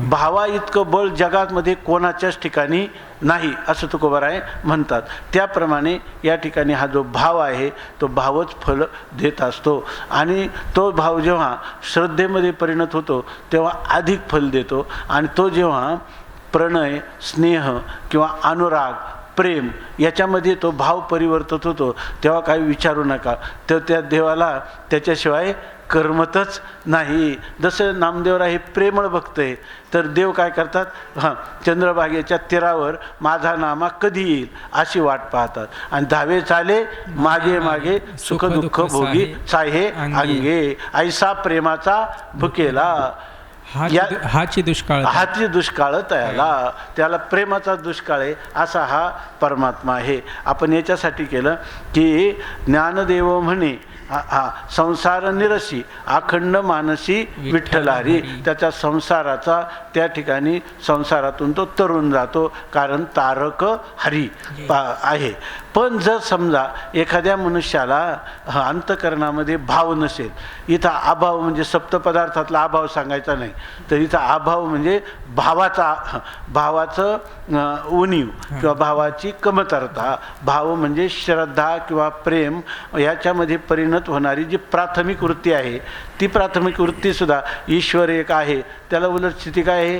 [SPEAKER 2] भावा इतकं बळ जगामध्ये कोणाच्याच ठिकाणी नाही असं तुकोबाराय म्हणतात. त्याप्रमाणे या ठिकाणी हा जो भाव आहे तो भावच फल देत असतो. आणि तो भाव जेव्हा श्रद्धेमध्ये परिणत होतो तेव्हा अधिक फल देतो. आणि तो जेव्हा प्रणय स्नेह किंवा अनुराग प्रेम याच्यामध्ये तो भाव परिवर्तित होतो, तेव्हा काही विचारू नका. तर त्या देवाला त्याच्याशिवाय करमतच नाही. जसं नामदेवराय हे प्रेमळ भक्त आहे, तर देव काय करतात, चंद्रभागेच्या तीरावर माझा नामा कधी येईल अशी वाट पाहतात, आणि धावे चाले मागे मागे सुख दुःख भोगी साहे अंगे, ऐसा प्रेमाचा भुकेला.
[SPEAKER 3] हाची दुष्काळ
[SPEAKER 2] दुष्काळ त्याला प्रेमाचा दुष्काळ आहे, असा हा परमात्मा आहे. आपण याच्यासाठी केलं की ज्ञानदेव म्हणे संसार निरसी अखंड मानसी विठ्ठलारी. त्याच्या संसाराचा त्या ठिकाणी संसारातून तो तरुण जातो, कारण तारक हरी आहे. पण जर समजा एखाद्या मनुष्याला अंतकरणामध्ये भाव नसेल, इथं अभाव म्हणजे सप्तपदार्थातला अभाव सांगायचा नाही, तर इथं अभाव म्हणजे भावाचं उणीव किंवा भावाची कमतरता. भाव म्हणजे श्रद्धा किंवा प्रेम याच्यामध्ये परिणत होणारी जी प्राथमिक वृत्ती आहे, ती प्राथमिक वृत्तीसुद्धा ईश्वर एक आहे. त्याला उलट स्थिती काय आहे,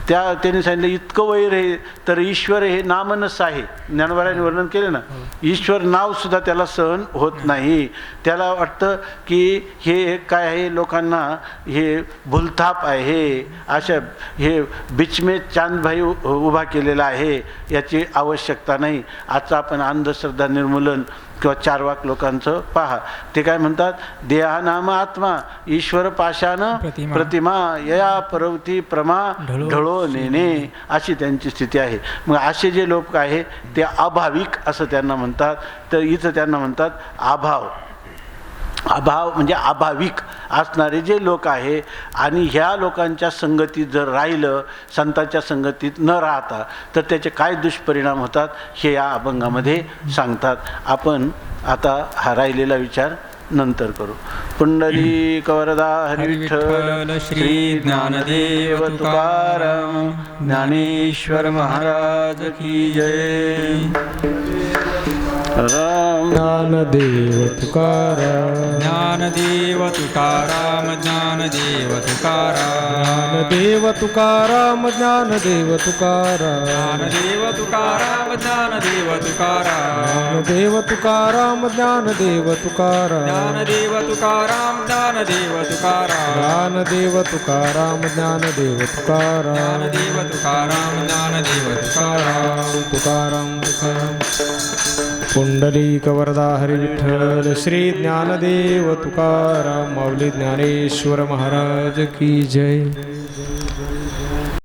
[SPEAKER 2] त्यांनी सांगितलं इतकं वैर आहे, तर ईश्वर हे नामनस आहे. ज्ञानोबारांनी वर्णन केलं ना, ईश्वर नावसुद्धा त्याला सहन होत नाही. त्याला वाटतं की हे काय आहे, लोकांना हे भूलथाप आहे, अशा हे बिचमे चांदभाई उभा केलेला आहे, याची आवश्यकता नाही. आजचा आपण अंधश्रद्धा निर्मूलन किंवा चारवाक लोकांचं पहा, ते काय म्हणतात, देहा नाम आत्मा ईश्वर पाशान प्रतिमा या परवती प्रमा ढळो नेणे, अशी त्यांची स्थिती आहे. मग असे जे लोक आहे ते अभाविक असं त्यांना म्हणतात. तर इथं त्यांना म्हणतात अभाव म्हणजे अभाविक असणारे जे लोक आहे. आणि ह्या लोकांच्या संगतीत जर राहिलं, संतांच्या संगतीत न राहता, तर त्याचे काय दुष्परिणाम होतात हे या अभंगामध्ये सांगतात. आपण आता हा राहिलेला विचार नंतर करू. पुंडलिक वरदा हरी विठ्ठल श्री ज्ञानदेव तुकाराम ज्ञानेश्वर महाराज की जय. राम
[SPEAKER 1] ज्ञानदेव तुकाराम
[SPEAKER 3] ज्ञानदेव तुकाराम ज्ञानदेव तुकाराम
[SPEAKER 1] ज्ञानदेव तुकाराम ज्ञानदेव तुकाराम
[SPEAKER 3] ज्ञानदेव तुकाराम ज्ञानदेव तुकाराम
[SPEAKER 1] ज्ञानदेव तुकाराम ज्ञानदेव तुकाराम
[SPEAKER 3] ज्ञानदेव तुकाराम ज्ञानदेव तुकाराम
[SPEAKER 1] ज्ञानदेव तुकाराम ज्ञानदेव तुकाराम
[SPEAKER 3] ज्ञानदेव तुकाराम ज्ञानदेव तुकाराम
[SPEAKER 1] तुकाराम तुकाराम. पुंडलिक वरदा हरी विठ्ठल श्री ज्ञानदेव तुकाराम माऊली ज्ञानेश्वर महाराज की जय.